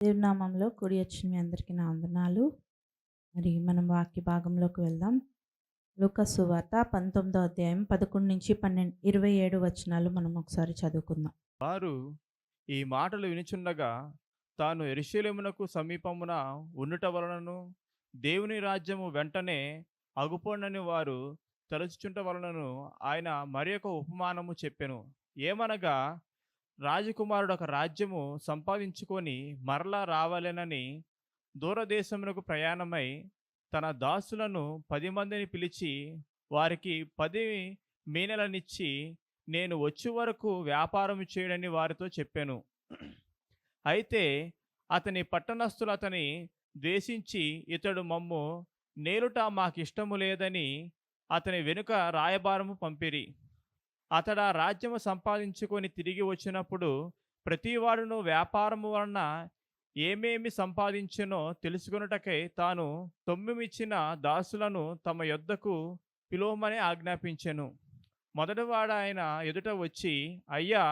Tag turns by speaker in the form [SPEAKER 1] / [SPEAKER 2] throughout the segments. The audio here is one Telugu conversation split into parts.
[SPEAKER 1] దేవుని నామంలో కూడి వచ్చిన మీ అందరికీ నా వందనాలు. మరి మనం వాక్య భాగంలోకి వెళ్దాం. లూకాసు సువార్త 19వ అధ్యాయం 11-12 27 వచనాలు మనం ఒకసారి చదువుకుందాం.
[SPEAKER 2] వారు ఈ మాటలు వినుచుండగా తాను యెరూషలేమునకు సమీపమున ఉండుట వలనను దేవుని రాజ్యము వెంటనే అగుపొండని వారు తలచుచుంట వలనను ఆయన మరి ఒక ఉపమానము చెప్పెను. ఏమనగా, రాజకుమారుడు ఒక రాజ్యము సంపాదించుకొని మరలా రావాలెనని దూరదేశమునకు ప్రయాణమై తన దాసులను 10 మందిని పిలిచి వారికి 10 మీనలనిచ్చి నేను వచ్చే వరకు వ్యాపారం చేయడని వారితో చెప్పాను. అయితే అతని పట్టణస్థులు అతని ద్వేషించి ఇతడు మమ్ము నేలుట మాకిష్టము లేదని అతని వెనుక రాయబారము పంపిరి. అతడు ఆ రాజ్యము సంపాదించుకొని తిరిగి వచ్చినప్పుడు ప్రతివాడును వ్యాపారము వలన ఏమేమి సంపాదించెనో తెలుసుకొనుటకై తాను సొమ్ముమిచ్చిన దాసులను తమ యొద్దకు పిలువమని ఆజ్ఞాపించెను. మొదటివాడు ఆయన ఎదుట వచ్చి, అయ్యా,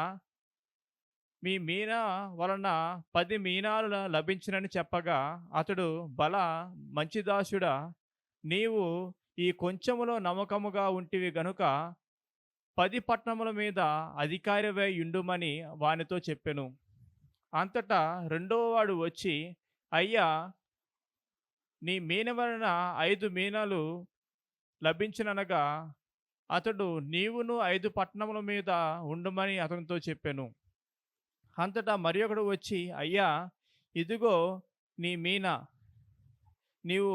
[SPEAKER 2] మీ మీన వలన 10 మీనాలు లభించినని చెప్పగా అతడు, బల మంచి దాసుడా, నీవు ఈ కొంచెములో నమ్మకముగా ఉంటివి గనుక 10 పట్టణముల మీద అధికారివై యుండుమని వానితో చెప్పెను. అంతటా రెండవ వాడు వచ్చి, అయ్యా, నీ మీన వలన 5 మీనాలు లభించిననగా అతడు, నీవును 5 పట్టణముల మీద ఉండుమని అతనితో చెప్పెను. అంతటా మరి ఒకడు వచ్చి, అయ్యా, ఇదిగో నీ మీన, నీవు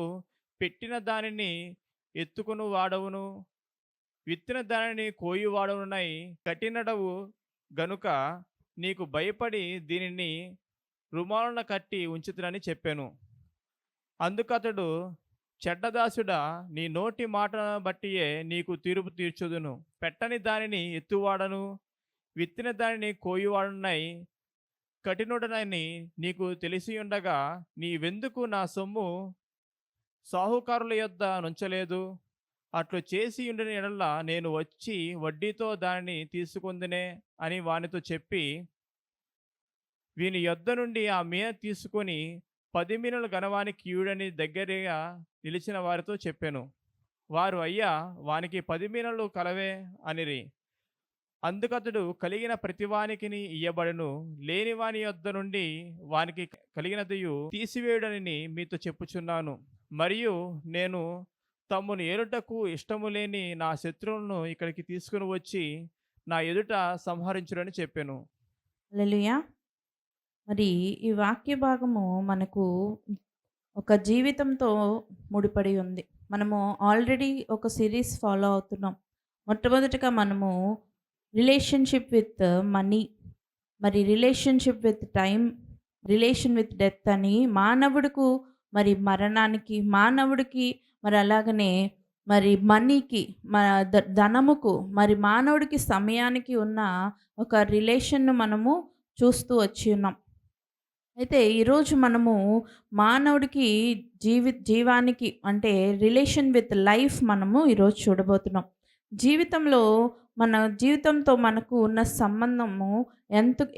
[SPEAKER 2] పెట్టిన దానిని ఎత్తుకుని వాడవును, విత్తిన దానిని కోయి వాడవునై కట్టినడవు గనుక నీకు భయపడి దీనిని రుమాలున కట్టి ఉంచుతునని చెప్పాను. అందుకతడు, చెడ్డదాసుడా, నీ నోటి మాట బట్టియే నీకు తీర్పు తీర్చుదును. పెట్టని దానిని ఎత్తువాడను, విత్తిన దానిని కోయువాడునై కఠినుడనని నీకు తెలిసి ఉండగా నీవెందుకు నా సొమ్ము సాహుకారుల యొద్ద నుంచలేదు? అట్లు చేసి ఉండిన ఎడల నేను వచ్చి వడ్డీతో దానిని తీసుకుందునే అని వానితో చెప్పి వీని యొద్ద నుండి ఆ మీన తీసుకొని 10 మీనలు గనవానికి ఇయుడని దగ్గరగా నిలిచిన వారితో చెప్పాను. వారు, అయ్యా, వానికి 10 మీనలు కలవే అనిరి. అందుకతడు, కలిగిన ప్రతివానికిని ఇయ్యబడును, లేని వాని యొద్ద నుండి వానికి కలిగినదియు తీసివేయుడని మీతో చెప్పుచున్నాను. మరియు నేను తమ్మును ఏలుటకు ఇష్టము లేని నా శత్రువులను ఇక్కడికి తీసుకుని వచ్చి నా ఎదుట సంహరించుడని చెప్పాను.
[SPEAKER 1] హల్లెలూయా. మరి ఈ వాక్య భాగము మనకు ఒక జీవితంతో ముడిపడి ఉంది. మనము ఆల్రెడీ ఒక సిరీస్ ఫాలో అవుతున్నాం. మొట్టమొదటిగా మనము రిలేషన్షిప్ విత్ మనీ, మరి relationship with time, relation with death అని మానవుడుకు మరి మరణానికి, మానవుడికి మరి అలాగనే మరి మనీకి, ధనముకు, మరి మానవుడికి సమయానికి ఉన్న ఒక రిలేషన్ను మనము చూస్తూ వచ్చి ఉన్నాం. అయితే ఈరోజు మనము మానవుడికి జీవానికి అంటే రిలేషన్ విత్ లైఫ్ మనము ఈరోజు చూడబోతున్నాం. జీవితంలో మన జీవితంతో మనకు ఉన్న సంబంధము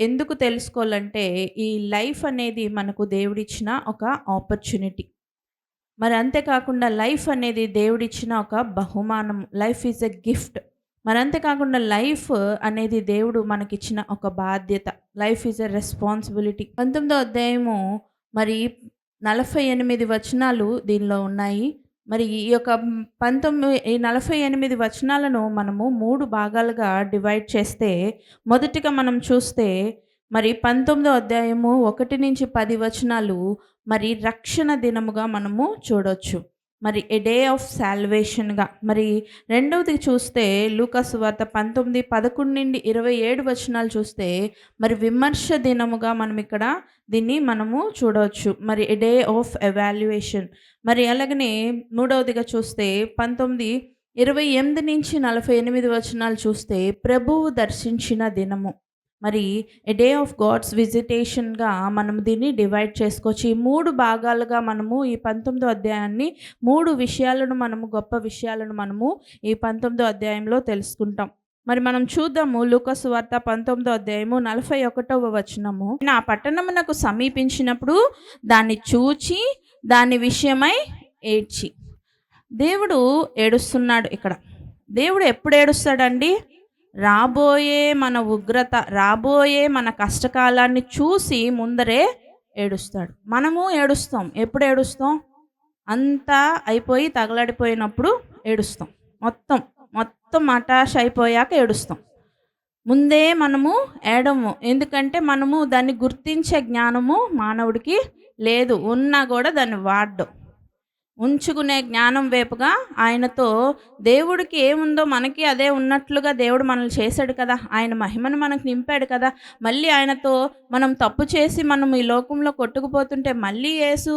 [SPEAKER 1] ఎందుకు తెలుసుకోవాలంటే, ఈ లైఫ్ అనేది మనకు దేవుడిచ్చిన ఒక ఆపర్చునిటీ. మరి అంతేకాకుండా లైఫ్ అనేది దేవుడిచ్చిన ఒక బహుమానం. Life is a gift. మరి అంతేకాకుండా లైఫ్ అనేది దేవుడు మనకిచ్చిన ఒక బాధ్యత. Life is a responsibility. 19వ అధ్యాయము మరి 48 వచనాలు దీనిలో ఉన్నాయి. మరి ఈ యొక్క 48 వచనాలను మనము 3 భాగాలుగా డివైడ్ చేస్తే, మొదటిగా మనం చూస్తే మరి 19వ అధ్యాయము 1-10 వచనాలు మరి రక్షణ దినముగా మనము చూడొచ్చు. మరి ఎ డే ఆఫ్ సాల్వేషన్గా. మరి రెండవది చూస్తే లూకాసు సువార్త 19:11-27 వచనాలు చూస్తే మరి విమర్శ దినముగా మనం ఇక్కడ దీన్ని మనము చూడవచ్చు. మరి ఎ డే ఆఫ్ ఎవాల్యుయేషన్. మరి అలాగనే మూడవదిగా చూస్తే 19:28-48 వచనాలు చూస్తే ప్రభువు దర్శించిన దినము. మరి ఎ డే ఆఫ్ గాడ్స్ విజిటేషన్గా మనం దీన్ని డివైడ్ చేసుకోవచ్చు. ఈ 3 భాగాలుగా మనము ఈ 19వ అధ్యాయాన్ని 3 విషయాలను, మనము గొప్ప విషయాలను మనము ఈ 19వ అధ్యాయంలో తెలుసుకుంటాం. మరి మనం చూద్దాము లూకా సువార్త 19వ అధ్యాయము 41వ వచనము. ఆ పట్టణమునకు సమీపించినప్పుడు దాన్ని చూచి దాని విషయమై ఏడ్చి. దేవుడు ఏడుస్తున్నాడు ఇక్కడ. దేవుడు ఎప్పుడు ఏడుస్తాడండి? రాబోయే మన ఉగ్రత, రాబోయే మన కష్టకాలాన్ని చూసి ముందరే ఏడుస్తాడు. మనము ఏడుస్తాం. ఎప్పుడు ఏడుస్తాం? అంతా అయిపోయి తగలడిపోయినప్పుడు ఏడుస్తాం. మొత్తం మొత్తం అటాష్ అయిపోయాక ఏడుస్తాం. ముందే మనము ఏడము. ఎందుకంటే మనము దాన్ని గుర్తించే జ్ఞానము మానవుడికి లేదు. ఉన్నా కూడా దాన్ని వాడడం. ఉంచుకునే జ్ఞానం వైపుగా ఆయనతో దేవుడికి ఏముందో మనకి అదే ఉన్నట్లుగా దేవుడు మనల్ని చేశాడు కదా. ఆయన మహిమను మనకు నింపాడు కదా. మళ్ళీ ఆయనతో మనం తప్పు చేసి మనం ఈ లోకంలో కొట్టుకుపోతుంటే మళ్ళీ యేసు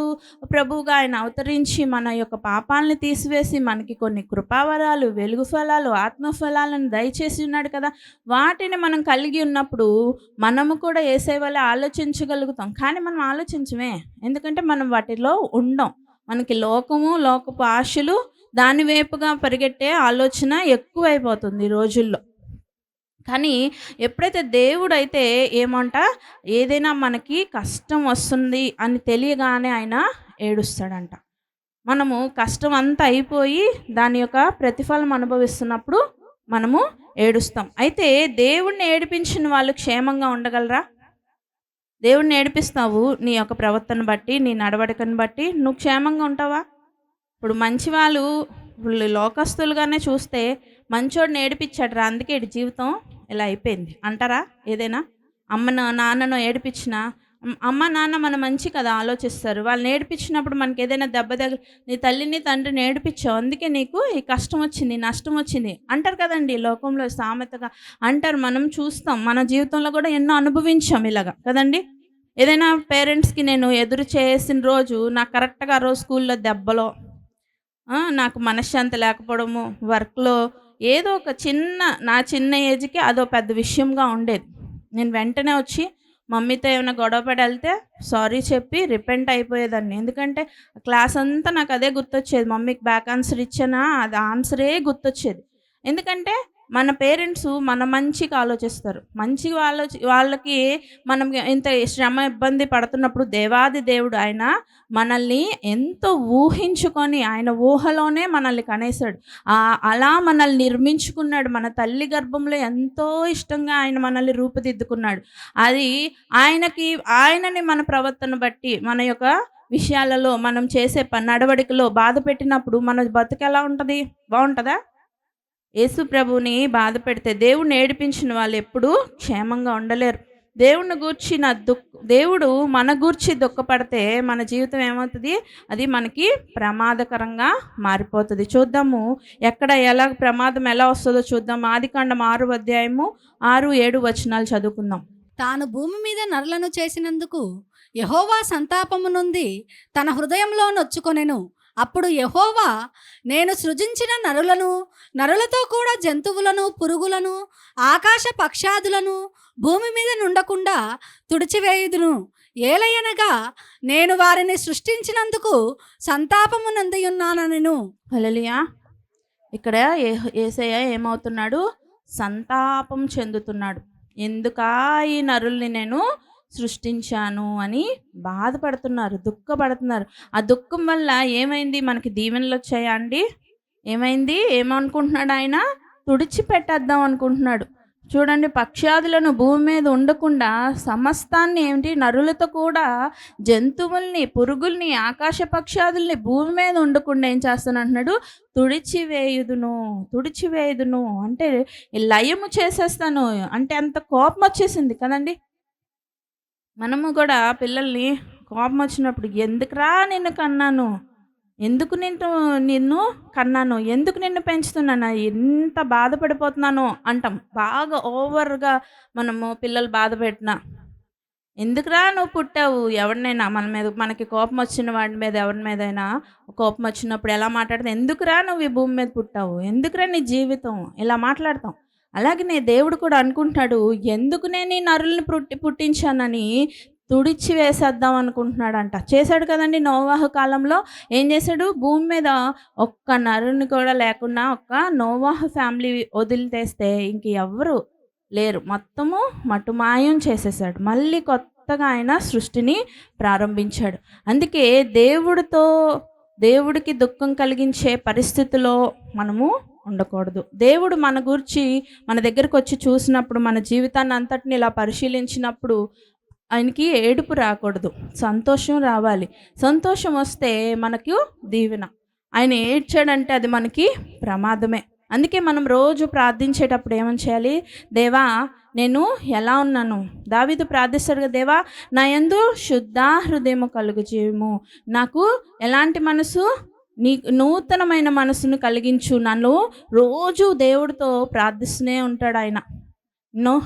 [SPEAKER 1] ప్రభువుగా ఆయన అవతరించి మన యొక్క పాపాలని తీసివేసి మనకి కొన్ని కృపావరాలు, వెలుగు ఫలాలు, ఆత్మఫలాలను దయచేసి ఉన్నాడు కదా. వాటిని మనం కలిగి ఉన్నప్పుడు మనము కూడా యేసయ్య వలె ఆలోచించగలుగుతాం. కానీ మనం ఆలోచించమే. ఎందుకంటే మనం వాటిలో ఉండం. మనకి లోకము, లోకపు ఆశలు, దాని వైపుగా పరిగెట్టే ఆలోచన ఎక్కువైపోతుంది ఈ రోజుల్లో. కానీ ఎప్పుడైతే దేవుడైతే ఏదైనా మనకి కష్టం వస్తుంది అని తెలియగానే ఆయన ఏడుస్తాడంట. మనము కష్టం అంతా అయిపోయి దాని యొక్క ప్రతిఫలం అనుభవిస్తున్నప్పుడు మనము ఏడుస్తాం. అయితే దేవుణ్ణి ఏడిపించిన వాళ్ళు క్షేమంగా ఉండగలరా? దేవుడిని ఏడిపిస్తావు నీ యొక్క ప్రవర్తన బట్టి, నీ నడవడికను బట్టి నువ్వు క్షేమంగా ఉంటావా? ఇప్పుడు మంచి వాళ్ళు లోకస్తులుగానే చూస్తే మంచోడిని ఏడిపించాడు, అందుకే ఇటు జీవితం ఇలా అయిపోయింది అంటారా? ఏదైనా అమ్మను నాన్నను ఏడిపించినా అమ్మ నాన్న మన మంచి కదా ఆలోచిస్తారు. వాళ్ళని ఏడిపించినప్పుడు మనకి ఏదైనా దెబ్బ నీ తల్లిని తండ్రిని ఏడిపించావు, అందుకే నీకు ఈ కష్టం వచ్చింది, నష్టం వచ్చింది అంటారు కదండి. లోకంలో సామెతగా అంటారు. మనం చూస్తాం, మన జీవితంలో కూడా ఎన్నో అనుభవించాం ఇలాగా కదండి. ఏదైనా పేరెంట్స్కి నేను ఎదురు చేసిన రోజు నాకు కరెక్ట్గా ఆ రోజు స్కూల్లో దెబ్బలో, నాకు మనశ్శాంతి లేకపోవడము, వర్క్లో ఏదో ఒక నా చిన్న ఏజ్కి అదో పెద్ద విషయంగా ఉండేది. నేను వెంటనే వచ్చి మమ్మీతో ఏమైనా గొడవ పడి వెళ్తే సారీ చెప్పి రిపెంట్ అయిపోయేదాన్ని. ఎందుకంటే క్లాస్ అంతా నాకు అదే గుర్తొచ్చేది. మమ్మీకి బ్యాక్ ఆన్సర్ ఇచ్చానా అది ఆన్సరే గుర్తొచ్చేది. ఎందుకంటే మన పేరెంట్స్ మన మంచిగా ఆలోచిస్తారు. మంచిగా వాళ్ళకి మనం ఇంత శ్రమ ఇబ్బంది పడుతున్నప్పుడు దేవాది దేవుడు ఆయన మనల్ని ఎంతో ఊహించుకొని ఆయన ఊహలోనే మనల్ని కనేశాడు. అలా మనల్ని నిర్మించుకున్నాడు. మన తల్లి గర్భంలో ఎంతో ఇష్టంగా ఆయన మనల్ని రూపుదిద్దుకున్నాడు. అది ఆయనని మన ప్రవర్తన బట్టి మన యొక్క విషయాలలో మనం చేసే నడవడికలో బాధ పెట్టినప్పుడు మన బతుకు ఎలా ఉంటుంది? బాగుంటుందా? యేసు ప్రభువుని బాధ పెడితే, దేవుణ్ణి ఏడిపించిన వాళ్ళు ఎప్పుడూ క్షేమంగా ఉండలేరు. దేవుడు మన గూర్చి దుఃఖపడితే మన జీవితం ఏమవుతుంది? అది మనకి ప్రమాదకరంగా మారిపోతుంది. చూద్దాము ఎలా ప్రమాదం ఎలా వస్తుందో చూద్దాం. ఆదికాండం 6వ అధ్యాయము 6-7 వచనాలు చదువుకుందాం.
[SPEAKER 3] తాను భూమి మీద నరులను చేసినందుకు యెహోవా సంతాపము నొంది తన హృదయంలో నొచ్చుకొనెను. అప్పుడు యెహోవా, నేను సృజించిన నరులతో కూడా జంతువులను, పురుగులను, ఆకాశ పక్షాదులను భూమి మీద నుండకుండా తుడిచివేయుదును. ఏలయనగా నేను వారిని సృష్టించినందుకు సంతాపము నొందియున్నానెను.
[SPEAKER 1] హల్లెలూయా. ఇక్కడ యేసయ్య ఏమవుతున్నాడు? సంతాపం చెందుతున్నాడు. ఎందుకా ఈ నరుల్ని నేను సృష్టించాను అని బాధపడుతున్నారు, దుఃఖపడుతున్నారు. ఆ దుఃఖం వల్ల ఏమైంది? మనకి దీవెనలు వచ్చాయా అండి? ఏమనుకుంటున్నాడు ఆయన? తుడిచిపెట్టేద్దాం అనుకుంటున్నాడు. చూడండి, పక్షాదులను భూమి మీద ఉండకుండా సమస్తాన్ని నరులతో కూడా జంతువుల్ని, పురుగుల్ని, ఆకాశ పక్షాదుల్ని భూమి మీద ఉండకుండా ఏం చేస్తానంటున్నాడు? తుడిచివేయుదును అంటే లయము చేసేస్తాను అంటే అంత కోపం వచ్చేసింది కదండి. మనము కూడా పిల్లల్ని కోపం వచ్చినప్పుడు ఎందుకురా నిన్ను కన్నాను, ఎందుకు నిన్ను కన్నాను, ఎందుకు నిన్ను పెంచుతున్నాను, ఎంత బాధపడిపోతున్నాను అంటాం. బాగా ఓవర్గా మనము పిల్లలు బాధ పెట్టినా, ఎందుకురా నువ్వు పుట్టావు, ఎవరినైనా మనకి కోపం వచ్చిన వాడి మీద ఎవరి మీదైనా కోపం వచ్చినప్పుడు ఎలా మాట్లాడితే, ఎందుకురా నువ్వు ఈ భూమి మీద పుట్టావు, ఎందుకురా నీ జీవితం, ఇలా మాట్లాడతాం. అలాగనే దేవుడు కూడా అనుకుంటున్నాడు, ఎందుకు నేను ఈ నరుల్ని పుట్టించానని తుడిచి వేసేద్దాం అనుకుంటున్నాడంట. చేశాడు కదండీ నోవాహు కాలంలో. ఏం చేశాడు? భూమి మీద ఒక్క నరుని కూడా లేకుండా ఒక్క నోవాహు ఫ్యామిలీ వదిలితేస్తే ఇంక ఎవ్వరు లేరు. మొత్తము మటుమాయం చేసేసాడు. మళ్ళీ కొత్తగా ఆయన సృష్టిని ప్రారంభించాడు. అందుకే దేవుడికి దుఃఖం కలిగించే పరిస్థితిలో మనము ఉండకూడదు. దేవుడు మన గురించి మన దగ్గరకు వచ్చి చూసినప్పుడు, మన జీవితాన్ని అంతటిని ఇలా పరిశీలించినప్పుడు ఆయనకి ఏడుపు రాకూడదు, సంతోషం రావాలి. సంతోషం వస్తే మనకు దీవెన. ఆయన ఏడ్చాడంటే అది మనకి ప్రమాదమే. అందుకే మనం రోజు ప్రార్థించేటప్పుడు ఏమని చేయాలి? దేవా, నేను ఎలా ఉన్నాను? దావీదు ప్రార్థిస్తాడు కదా, దేవా నా యందు శుద్ధ హృదయము కలుగు చేయము, నాకు ఎలాంటి మనసు? నీ నూతనమైన మనసును కలిగించు. నన్ను రోజు దేవుడితో ప్రార్థిస్తూనే ఉంటాడు ఆయన.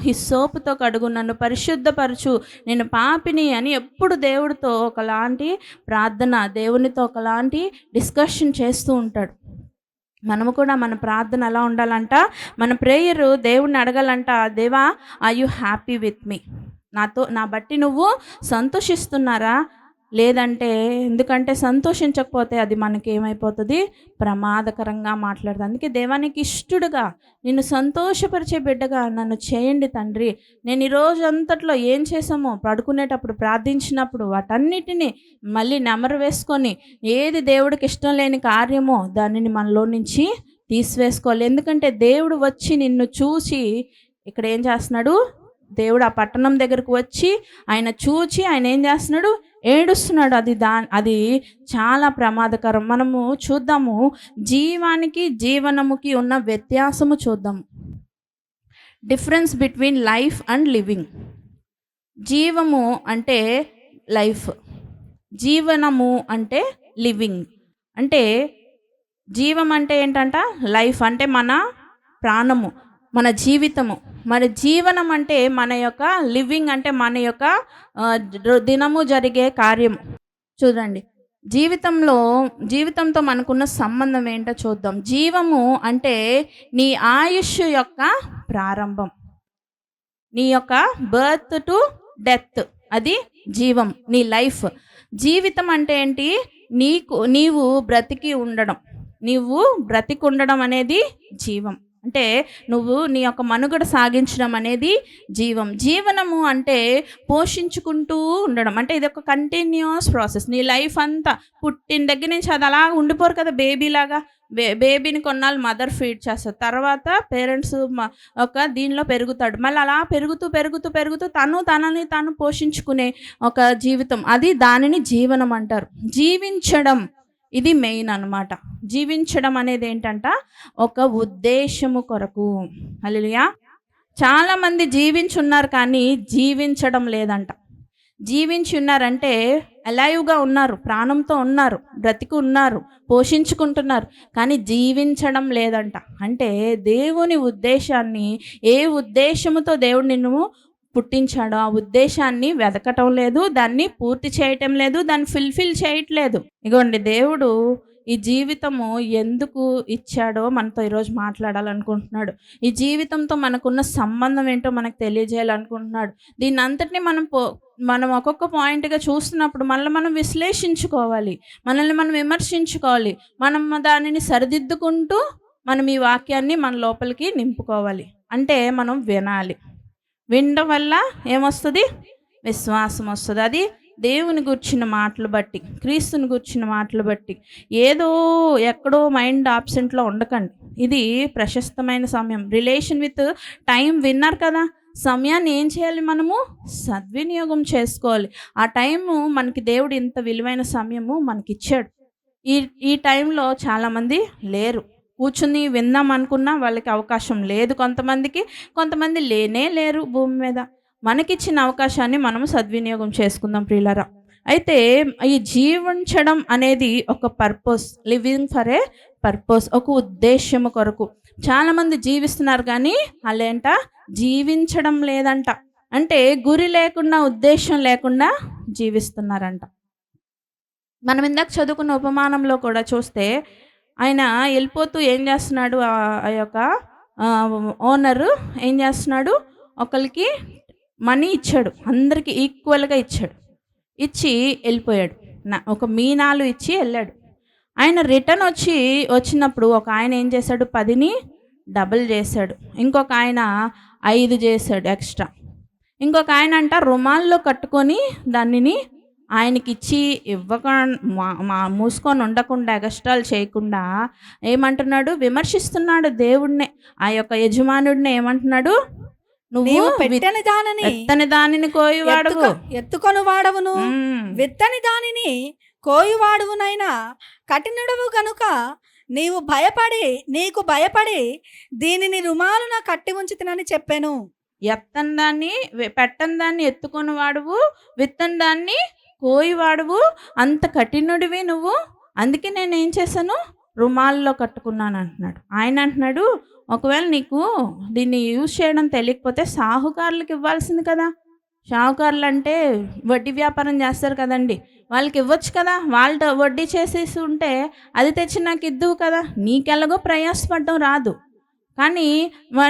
[SPEAKER 1] హిస్సోపుతో కడుగు, నన్ను పరిశుద్ధపరచు, నేను పాపిని అని ఎప్పుడు దేవుడితో ఒకలాంటి ప్రార్థన, దేవునితో ఒకలాంటి డిస్కషన్ చేస్తూ ఉంటాడు. మనము కూడా మన ప్రార్థన ఎలా ఉండాలంట? మన ప్రేయరు దేవుడిని అడగాలంట, దేవా are you happy with me? నా బట్టి నువ్వు సంతోషిస్తున్నారా? లేదంటే, ఎందుకంటే సంతోషించకపోతే అది మనకి ఏమైపోతుంది? ప్రమాదకరంగా మాట్లాడుతుంది. అందుకే దేవానికి ఇష్టడుగా, నిన్ను సంతోషపరిచే బిడ్డగా నన్ను చేయండి తండ్రి. నేను ఈరోజు అంతట్లో ఏం చేసామో, పడుకునేటప్పుడు ప్రార్థించినప్పుడు వాటన్నిటినీ మళ్ళీ నెమరు వేసుకొని, ఏది దేవుడికి ఇష్టం లేని కార్యమో దానిని మనలో నుంచి తీసివేసుకోవాలి. ఎందుకంటే దేవుడు వచ్చి నిన్ను చూసి ఇక్కడ ఏం చేస్తున్నాడు? దేవుడు ఆ పట్టణం దగ్గరకు వచ్చి ఆయన చూచి ఆయన ఏం చేస్తున్నాడు? ఏడుస్తున్నాడు. అది చాలా ప్రమాదకరం. మనము చూద్దాము, జీవానికి జీవనముకి ఉన్న వ్యత్యాసము చూద్దాము. Difference between life and living. జీవము అంటే లైఫ్, జీవనము అంటే లివింగ్. అంటే జీవం అంటే ఏంటంట? లైఫ్ అంటే మన ప్రాణము, మన జీవితము. మరి జీవనం అంటే మన యొక్క లివింగ్, అంటే మన యొక్క దినము జరిగే కార్యం. చూడండి, జీవితంతో మనకున్న సంబంధం ఏంటో చూద్దాం. జీవము అంటే నీ ఆయుష్ యొక్క ప్రారంభం, నీ యొక్క బర్త్ టు డెత్, అది జీవం, నీ లైఫ్. జీవితం అంటే ఏంటి? నీవు బ్రతికి ఉండడం అనేది జీవం. అంటే నువ్వు నీ యొక్క మనుగడ సాగించడం అనేది జీవం. జీవనము అంటే పోషించుకుంటూ ఉండడం. అంటే ఇది ఒక కంటిన్యూస్ ప్రాసెస్. నీ లైఫ్ అంతా పుట్టిన దగ్గర నుంచి అది అలా ఉండిపోరు కదా, బేబీలాగా. బేబీని కొన్నాళ్ళు మదర్ ఫీడ్ చేస్తారు, తర్వాత పేరెంట్స్ ఒక దీనిలో పెరుగుతాడు, మళ్ళీ అలా పెరుగుతూ తనని పోషించుకునే ఒక జీవితం, దానిని జీవనం అంటారు. జీవించడం ఇది మెయిన్ అన్నమాట. జీవించడం అనేది ఏంటంట? ఒక ఉద్దేశము కొరకు. హల్లెలూయా. చాలామంది జీవించున్నారు కానీ జీవించడం లేదంట. జీవించి ఉన్నారంటే అలైవ్గా ఉన్నారు, ప్రాణంతో ఉన్నారు, బ్రతికి ఉన్నారు, పోషించుకుంటున్నారు, కానీ జీవించడం లేదంట. అంటే దేవుని ఉద్దేశాన్ని, ఏ ఉద్దేశముతో దేవుడు నిన్ను పుట్టించాడో ఆ ఉద్దేశాన్ని వెతకటం లేదు, దాన్ని పూర్తి చేయటం లేదు, దాన్ని ఫుల్ఫిల్ చేయట్లేదు. ఇగోండి, దేవుడు ఈ జీవితము ఎందుకు ఇచ్చాడో మనతో ఈరోజు మాట్లాడాలనుకుంటున్నాడు. ఈ జీవితంతో మనకున్న సంబంధం ఏంటో మనకు తెలియజేయాలనుకుంటున్నాడు. దీన్ని అంతటినీ మనం ఒక్కొక్క పాయింట్గా చూస్తున్నప్పుడు మనం విశ్లేషించుకోవాలి, మనల్ని మనం విమర్శించుకోవాలి, మనం దానిని సరిదిద్దుకుంటూ మనం ఈ వాక్యాన్ని మన లోపలికి నింపుకోవాలి. అంటే మనం వినాలి. వినడం వల్ల ఏమొస్తుంది? విశ్వాసం వస్తుంది. అది దేవుని గుర్చిన మాటలు బట్టి, క్రీస్తుని గుర్చిన మాటలు బట్టి. ఏదో ఎక్కడో మైండ్ ఆబ్సెంట్లో ఉండకండి. ఇది ప్రశస్తమైన సమయం. రిలేషన్ విత్ టైం విన్నారు కదా. సమయాన్ని ఏం చేయాలి? మనము సద్వినియోగం చేసుకోవాలి. ఆ టైము మనకి దేవుడు ఇంత విలువైన సమయము మనకిచ్చాడు. ఈ టైంలో చాలామంది లేరు. కూర్చుని విందాం అనుకున్నా వాళ్ళకి అవకాశం లేదు. కొంతమంది లేరు భూమి మీద. మనకిచ్చిన అవకాశాన్ని మనం సద్వినియోగం చేసుకుందాం ప్రియులారా. అయితే ఈ జీవించడం అనేది ఒక purpose, living for a purpose, ఒక ఉద్దేశము కొరకు. చాలామంది జీవిస్తున్నారు కానీ వాళ్ళేంట జీవించడం లేదంట. అంటే గురి లేకుండా, ఉద్దేశం లేకుండా జీవిస్తున్నారంట. మనం ఇందాక చదువుకున్న ఉపమానంలో కూడా చూస్తే ఆయన వెళ్ళిపోతూ ఏం చేస్తున్నాడు? ఆ యొక్క ఓనరు ఏం చేస్తున్నాడు? ఒకరికి మనీ ఇచ్చాడు, అందరికీ ఈక్వల్గా ఇచ్చాడు. ఇచ్చి వెళ్ళిపోయాడు. ఒక మీనాలు ఇచ్చి వెళ్ళాడు. ఆయన రిటర్న్ వచ్చినప్పుడు ఒక ఆయన ఏం చేశాడు, 10ని డబుల్ చేశాడు. ఇంకొక ఆయన 5 చేశాడు ఎక్స్ట్రా. ఇంకొక ఆయన అంట రుమాల్లో కట్టుకొని దానిని ఆయనకిచ్చి మూసుకొని ఉండకుండా ఎగస్ట్రాలు చేయకుండా ఏమంటున్నాడు, విమర్శిస్తున్నాడు దేవుడినే, ఆ యొక్క యజమానుడిని. ఏమంటున్నాడు, నువ్వు
[SPEAKER 3] పెట్టని దానిని
[SPEAKER 1] విత్తని దానిని కోయివాడవు,
[SPEAKER 3] ఎత్తుకొని వాడవును, విత్తని దానిని కోయివాడువునైనా కఠినుడవు గనుక నీకు భయపడి దీనిని రుమాలున కట్టి ఉంచితినని చెప్పాను.
[SPEAKER 1] ఎత్తని దాన్ని పెట్టని దాన్ని ఎత్తుకొని వాడువు, విత్తని దాన్ని కోయివాడువు, అంత కఠినుడివి నువ్వు, అందుకే నేను ఏం చేశాను, రుమాల్లో కట్టుకున్నాను అంటున్నాడు. ఆయన అంటున్నాడు, ఒకవేళ నీకు దీన్ని యూజ్ చేయడం తెలియకపోతే సాహుకారులకు ఇవ్వాల్సింది కదా. షావుకారులు అంటే వడ్డీ వ్యాపారం చేస్తారు కదండి, వాళ్ళకి ఇవ్వచ్చు కదా. వాళ్ళ వడ్డీ చేసేసి ఉంటే అది తెచ్చి నాకు ఇద్దువు కదా. నీకెలాగో ప్రయాసపడడం రాదు, కానీ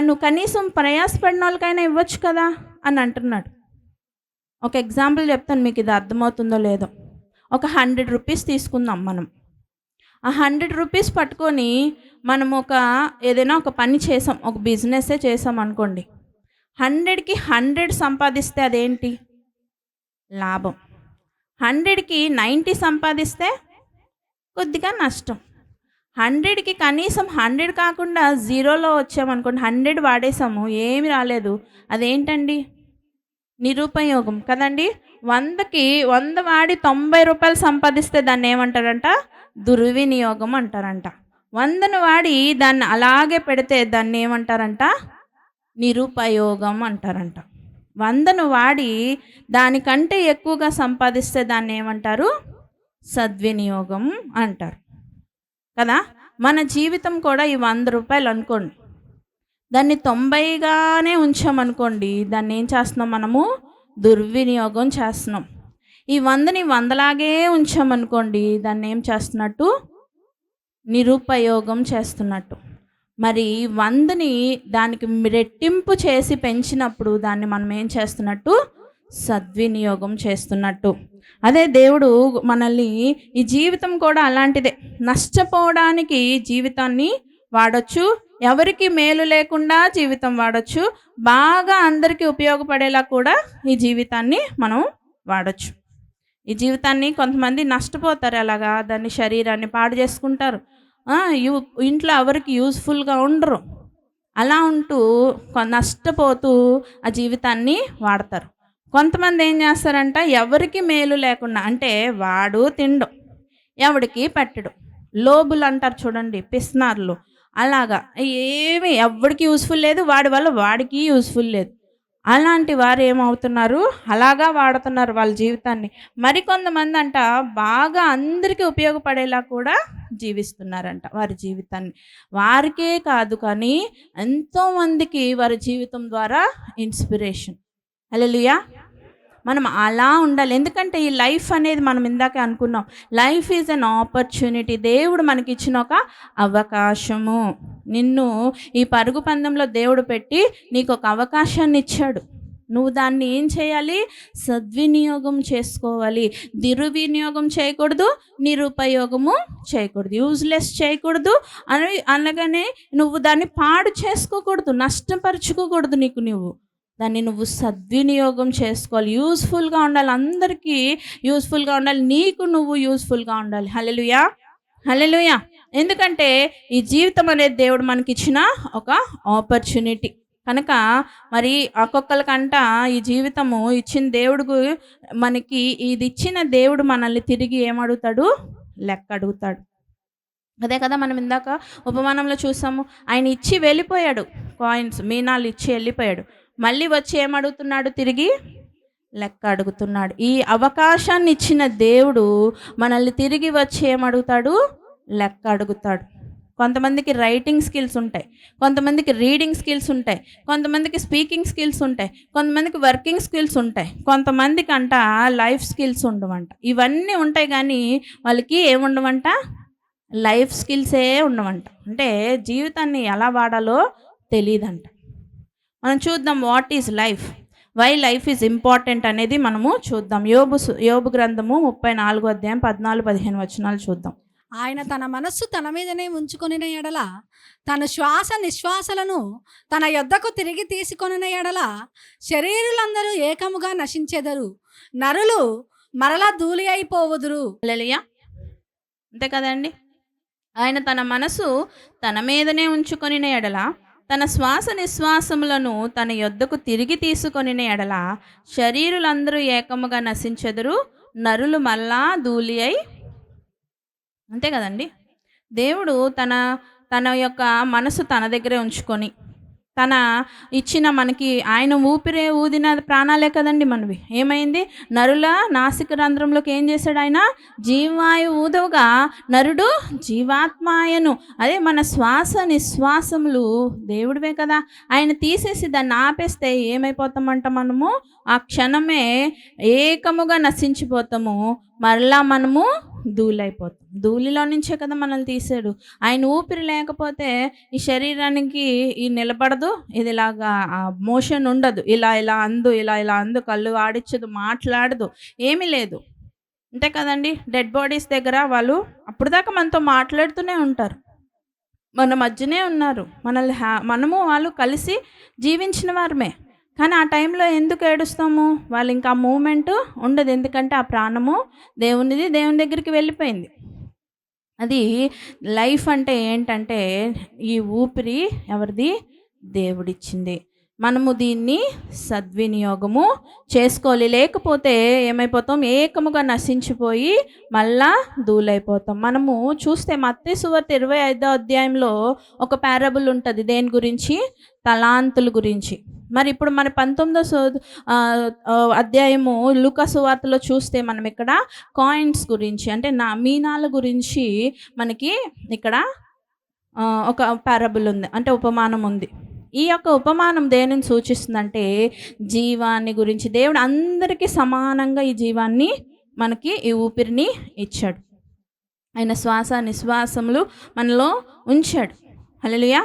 [SPEAKER 1] నువ్వు కనీసం ప్రయాసపడిన వాళ్ళకైనా ఇవ్వచ్చు కదా అని అంటున్నాడు. ఒక ఎగ్జాంపుల్ చెప్తాను, మీకు ఇది అర్థమవుతుందో లేదో. ఒక 100 రూపీస్ తీసుకుందాం మనం. ఆ 100 రూపీస్ పట్టుకొని మనం ఏదైనా ఒక పని చేసాం, ఒక బిజినెస్సే చేసాం అనుకోండి. 100కి 100 సంపాదిస్తే అదేంటి, లాభం. 100కి 90 సంపాదిస్తే కొద్దిగా నష్టం. 100కి కనీసం 100 కాకుండా 0లో వచ్చామనుకోండి, 100 వాడేసాము, ఏమి రాలేదు, అదేంటండి, నిరుపయోగం కదండి. 100కి 100 వాడి 90 రూపాయలు సంపాదిస్తే దాన్ని ఏమంటారంట, దుర్వినియోగం అంటారంట. 100ను వాడి దాన్ని అలాగే పెడితే దాన్ని ఏమంటారంట, నిరుపయోగం అంటారంట. 100ను వాడి దానికంటే ఎక్కువగా సంపాదిస్తే దాన్ని ఏమంటారు, సద్వినియోగం అంటారు కదా. మన జీవితం కూడా ఈ 100 రూపాయలు అనుకోండి, దాన్ని 90గానే ఉంచామనుకోండి, దాన్ని ఏం చేస్తున్నాం, మనము దుర్వినియోగం చేస్తున్నాం. ఈ 100ని 100లాగే ఉంచామనుకోండి, దాన్ని ఏం చేస్తున్నట్టు, నిరుపయోగం చేస్తున్నట్టు. మరి 100ని దానికి రెట్టింపు చేసి పెంచినప్పుడు దాన్ని మనం ఏం చేస్తున్నట్టు, సద్వినియోగం చేస్తున్నట్టు. అదే దేవుడు మనల్ని, ఈ జీవితం కూడా అలాంటిదే. నష్టపోవడానికి జీవితాన్ని వాడచ్చు, ఎవరికి మేలు లేకుండా జీవితం వాడచ్చు, బాగా అందరికీ ఉపయోగపడేలా కూడా ఈ జీవితాన్ని మనం వాడచ్చు. ఈ జీవితాన్ని కొంతమంది నష్టపోతారు, అలాగా దాన్ని శరీరాన్ని పాడు చేసుకుంటారు, ఇంట్లో ఎవరికి యూజ్ఫుల్గా ఉండరు. అలా ఉంటూ నష్టపోతూ ఆ జీవితాన్ని వాడతారు. కొంతమంది ఏం చేస్తారంట, ఎవరికి మేలు లేకుండా, అంటే వాడు తిండు, ఎవడికి పెట్టడు, లోబులు అంటారు చూడండి, పిస్నార్లు. అలాగా ఏమి ఎవరికి యూజ్ఫుల్ లేదు, వాడి వల్ల వాడికి యూజ్ఫుల్ లేదు. అలాంటి వారు ఏమవుతున్నారు, అలాగా వాడుతున్నారు వాళ్ళ జీవితాన్ని. మరికొంతమంది అంట బాగా అందరికీ ఉపయోగపడేలా కూడా జీవిస్తున్నారంట వారి జీవితాన్ని. వారికే కాదు కానీ ఎంతోమందికి వారి జీవితం ద్వారా ఇన్స్పిరేషన్. హల్లెలూయా. మనం అలా ఉండాలి. ఎందుకంటే ఈ లైఫ్ అనేది మనం ఇందాకే అనుకున్నాం, లైఫ్ ఈజ్ అన్ ఆపర్చునిటీ. దేవుడు మనకి ఇచ్చిన ఒక అవకాశము. నిన్ను ఈ పరుగు పందెంలో దేవుడు పెట్టి నీకు ఒక అవకాశాన్ని ఇచ్చాడు. నువ్వు దాన్ని ఏం చేయాలి, సద్వినియోగం చేసుకోవాలి. దుర్వినియోగం చేయకూడదు, నిరుపయోగము చేయకూడదు, యూజ్లెస్ చేయకూడదు. అనగానే నువ్వు దాన్ని పాడు చేసుకోకూడదు, నష్టపరుచుకోకూడదు. దాన్ని నువ్వు సద్వినియోగం చేసుకోవాలి. యూజ్ఫుల్గా ఉండాలి, అందరికీ యూజ్ఫుల్గా ఉండాలి, నీకు నువ్వు యూజ్ఫుల్గా ఉండాలి. హల్లెలూయా, హల్లెలూయా. ఎందుకంటే ఈ జీవితం అనేది దేవుడు మనకి ఇచ్చిన ఒక ఆపర్చునిటీ కనుక, మరి ఒక్కొక్కరికంట ఈ జీవితము ఇచ్చిన దేవుడు మనకి, ఇది ఇచ్చిన దేవుడు మనల్ని తిరిగి ఏమడుగుతాడు, లెక్క అడుగుతాడు. అదే కదా మనం ఇందాక ఉపమానంలో చూసాము. ఆయన ఇచ్చి వెళ్ళిపోయాడు, కాయిన్స్ మీనాలు ఇచ్చి వెళ్ళిపోయాడు. మళ్ళీ వచ్చి ఏమడుగుతున్నాడు, తిరిగి లెక్క అడుగుతున్నాడు. ఈ అవకాశాన్ని ఇచ్చిన దేవుడు మనల్ని తిరిగి వచ్చి ఏమడుగుతాడు, లెక్క అడుగుతాడు. కొంతమందికి రైటింగ్ స్కిల్స్ ఉంటాయి, కొంతమందికి రీడింగ్ స్కిల్స్ ఉంటాయి, కొంతమందికి స్పీకింగ్ స్కిల్స్ ఉంటాయి, కొంతమందికి వర్కింగ్ స్కిల్స్ ఉంటాయి, కొంతమందికి అంట లైఫ్ స్కిల్స్ ఉండవంట. ఇవన్నీ ఉంటాయి కానీ వాళ్ళకి ఏముండవంట, లైఫ్ స్కిల్సే ఉండవంట. అంటే జీవితాన్ని ఎలా వాడాలో తెలియదంట. మనం చూద్దాం, what is life. Why life is important అనేది మనము చూద్దాం. యోబు గ్రంథము 34 అధ్యాయం 14-15 వచనాలు చూద్దాం.
[SPEAKER 3] ఆయన తన మనస్సు తన మీదనే ఉంచుకొనిన ఎడల, తన శ్వాస నిశ్వాసలను తన యొద్దకు తిరిగి తీసుకొనిన ఎడల, శరీరులందరూ ఏకముగా నశించెదరు, నరులు మరలా ధూళి అయిపోవుదురు.
[SPEAKER 1] హల్లెలూయా. అంతే కదండి. ఆయన తన మనసు తన మీదనే ఉంచుకొనిన ఎడల, తన శ్వాస నిశ్వాసములను తన యొద్దకు తిరిగి తీసుకొనిన ఎడల, శరీరులందరూ ఏకముగా నశించెదరు, నరులు మళ్ళా ధూళి అయి. అంతే కదండి. దేవుడు తన యొక్క మనసు తన దగ్గరే ఉంచుకొని, తన ఇచ్చిన మనకి ఆయన ఊపిరే ఊదిన ప్రాణాలే కదండి మనవి. ఏమైంది? నరుల నాసిక రంధ్రంలోకి ఏం చేశాడు ఆయన? జీవాయువు ఊదవుగా నరుడు జీవాత్మాయను. అదే మన శ్వాస నిశ్వాసములు దేవుడివే కదా. ఆయన తీసేసి దాన్ని ఆపేస్తే ఏమైపోతామంట? మనము ఆ క్షణమే ఏకముగా నశించిపోతాము, మరలా మనము ధూళైపోతాం. ధూళిలో నుంచే కదా మనల్ని తీసాడు. ఆయన ఊపిరి లేకపోతే ఈ శరీరానికి ఈ నిలబడదు, ఇది ఇలాగా మోషన్ ఉండదు, ఇలా అందు, కళ్ళు ఆడించదు, మాట్లాడదు, ఏమీ లేదు. అంతే కదండి. డెడ్ బాడీస్ దగ్గర వాళ్ళు అప్పుడు దాకా మనతో మాట్లాడుతూనే ఉంటారు, మన మధ్యనే ఉన్నారు, మనము వాళ్ళు కలిసి జీవించిన వారమే. కానీ ఆ టైంలో ఎందుకు ఏడుస్తాము? వాళ్ళు ఇంకా ఆ మూమెంట్ ఉండదు. ఎందుకంటే ఆ ప్రాణము దేవునిది, దేవుని దగ్గరికి వెళ్ళిపోయింది. అది లైఫ్ అంటే ఏంటంటే ఈ ఊపిరి ఎవరిది? దేవుడిచ్చింది. మనము దీన్ని సద్వినియోగము చేసుకోవాలి. లేకపోతే ఏమైపోతాం? ఏకముగా నశించిపోయి మళ్ళా ధూళైపోతాం. మనము చూస్తే మత్తయి సువార్త 25వ అధ్యాయంలో ఒక పారబుల్ ఉంటుంది. దేని గురించి? తలాంతుల గురించి. మరి ఇప్పుడు మన 19వ అధ్యాయము లూకా సువార్తలో చూస్తే మనం ఇక్కడ కాయిన్స్ గురించి, అంటే మీనాల గురించి మనకి ఇక్కడ ఒక పారబుల్ ఉంది, అంటే ఉపమానం ఉంది. ఈ యొక్క ఉపమానం దేనిని సూచిస్తుందంటే జీవాన్ని గురించి. దేవుడు అందరికీ సమానంగా ఈ జీవాన్ని, మనకి ఈ ఊపిరిని ఇచ్చాడు. ఆయన శ్వాస నిశ్వాసములు మనలో ఉంచాడు. హల్లెలూయా.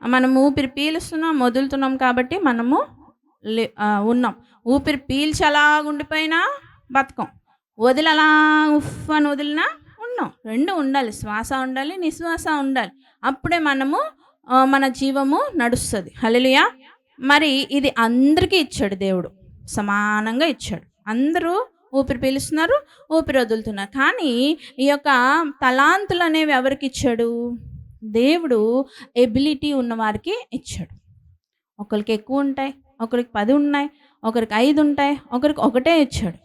[SPEAKER 1] మనం ఊపిరి పీలుస్తున్నాం, వదులుతున్నాం కాబట్టి మనము ఉన్నాం. ఊపిరి పీల్చి అలా ఉండిపోయినా బతకం, వదిలి అలా ఉఫ్ అని వదిలినా ఉన్నాం. రెండు ఉండాలి, శ్వాస ఉండాలి, నిశ్వాస ఉండాలి. అప్పుడే మనము మన జీవము నడుస్తుంది. హల్లెలూయా. మరి ఇది అందరికీ ఇచ్చాడు దేవుడు, సమానంగా ఇచ్చాడు. అందరూ ఊపిరి పీలుస్తున్నారు, ఊపిరి వదులుతున్నారు. కానీ ఈ యొక్క తలాంతులు అనేవి ఎవరికి ఇచ్చాడు? దేవుడు ఎబిలిటీ ఉన్నవారికి ఇచ్చాడు. ఒకరికి ఎక్కువ ఉంటాయి, ఒకరికి 10 ఉన్నాయి, ఒకరికి 5 ఉంటాయి, ఒకరికి ఒకటే ఇచ్చాడు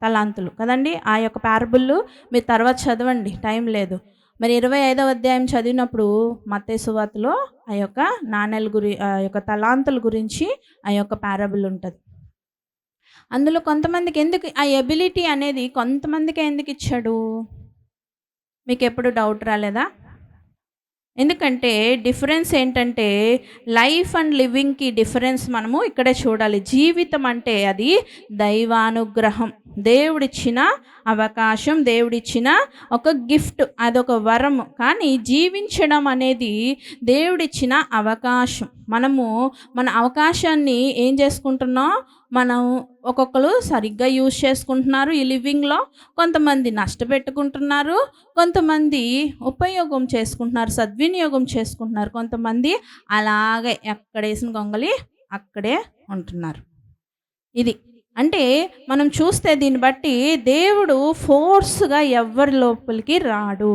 [SPEAKER 1] తలాంతులు కదండి. ఆ యొక్క పారబుల్ మీరు తర్వాత చదవండి, టైం లేదు. మరి 25వ అధ్యాయం చదివినప్పుడు మత్తయి సువార్తలో ఆ యొక్క ఆ యొక్క తలాంతుల గురించి ఆ యొక్క పారబుల్ ఉంటుంది. అందులో కొంతమందికి ఎందుకు ఆ ఎబిలిటీ అనేది కొంతమందికి ఎందుకు ఇచ్చాడు? మీకు ఎప్పుడు డౌట్ రాలేదా? ఎందుకంటే డిఫరెన్స్ ఏంటంటే లైఫ్ అండ్ లివింగ్కి డిఫరెన్స్ మనము ఇక్కడే చూడాలి. జీవితం అంటే అది దైవానుగ్రహం, దేవుడిచ్చిన అవకాశం, దేవుడిచ్చిన ఒక గిఫ్ట్, అదొక వరం. కానీ జీవించడం అనేది దేవుడిచ్చిన అవకాశం. మనము మన అవకాశాన్ని ఏం చేసుకుంటున్నాం? మనం ఒక్కొక్కరు సరిగ్గా యూజ్ చేసుకుంటున్నారు ఈ లివింగ్లో, కొంతమంది నష్టపెట్టుకుంటున్నారు, కొంతమంది ఉపయోగం చేసుకుంటున్నారు, సద్వినియోగం చేసుకుంటున్నారు, కొంతమంది అలాగే ఎక్కడేసిన గొంగలి అక్కడే ఉంటున్నారు. ఇది అంటే మనం చూస్తే దీన్ని బట్టి దేవుడు ఫోర్స్గా ఎవరి లోపలికి రాడు.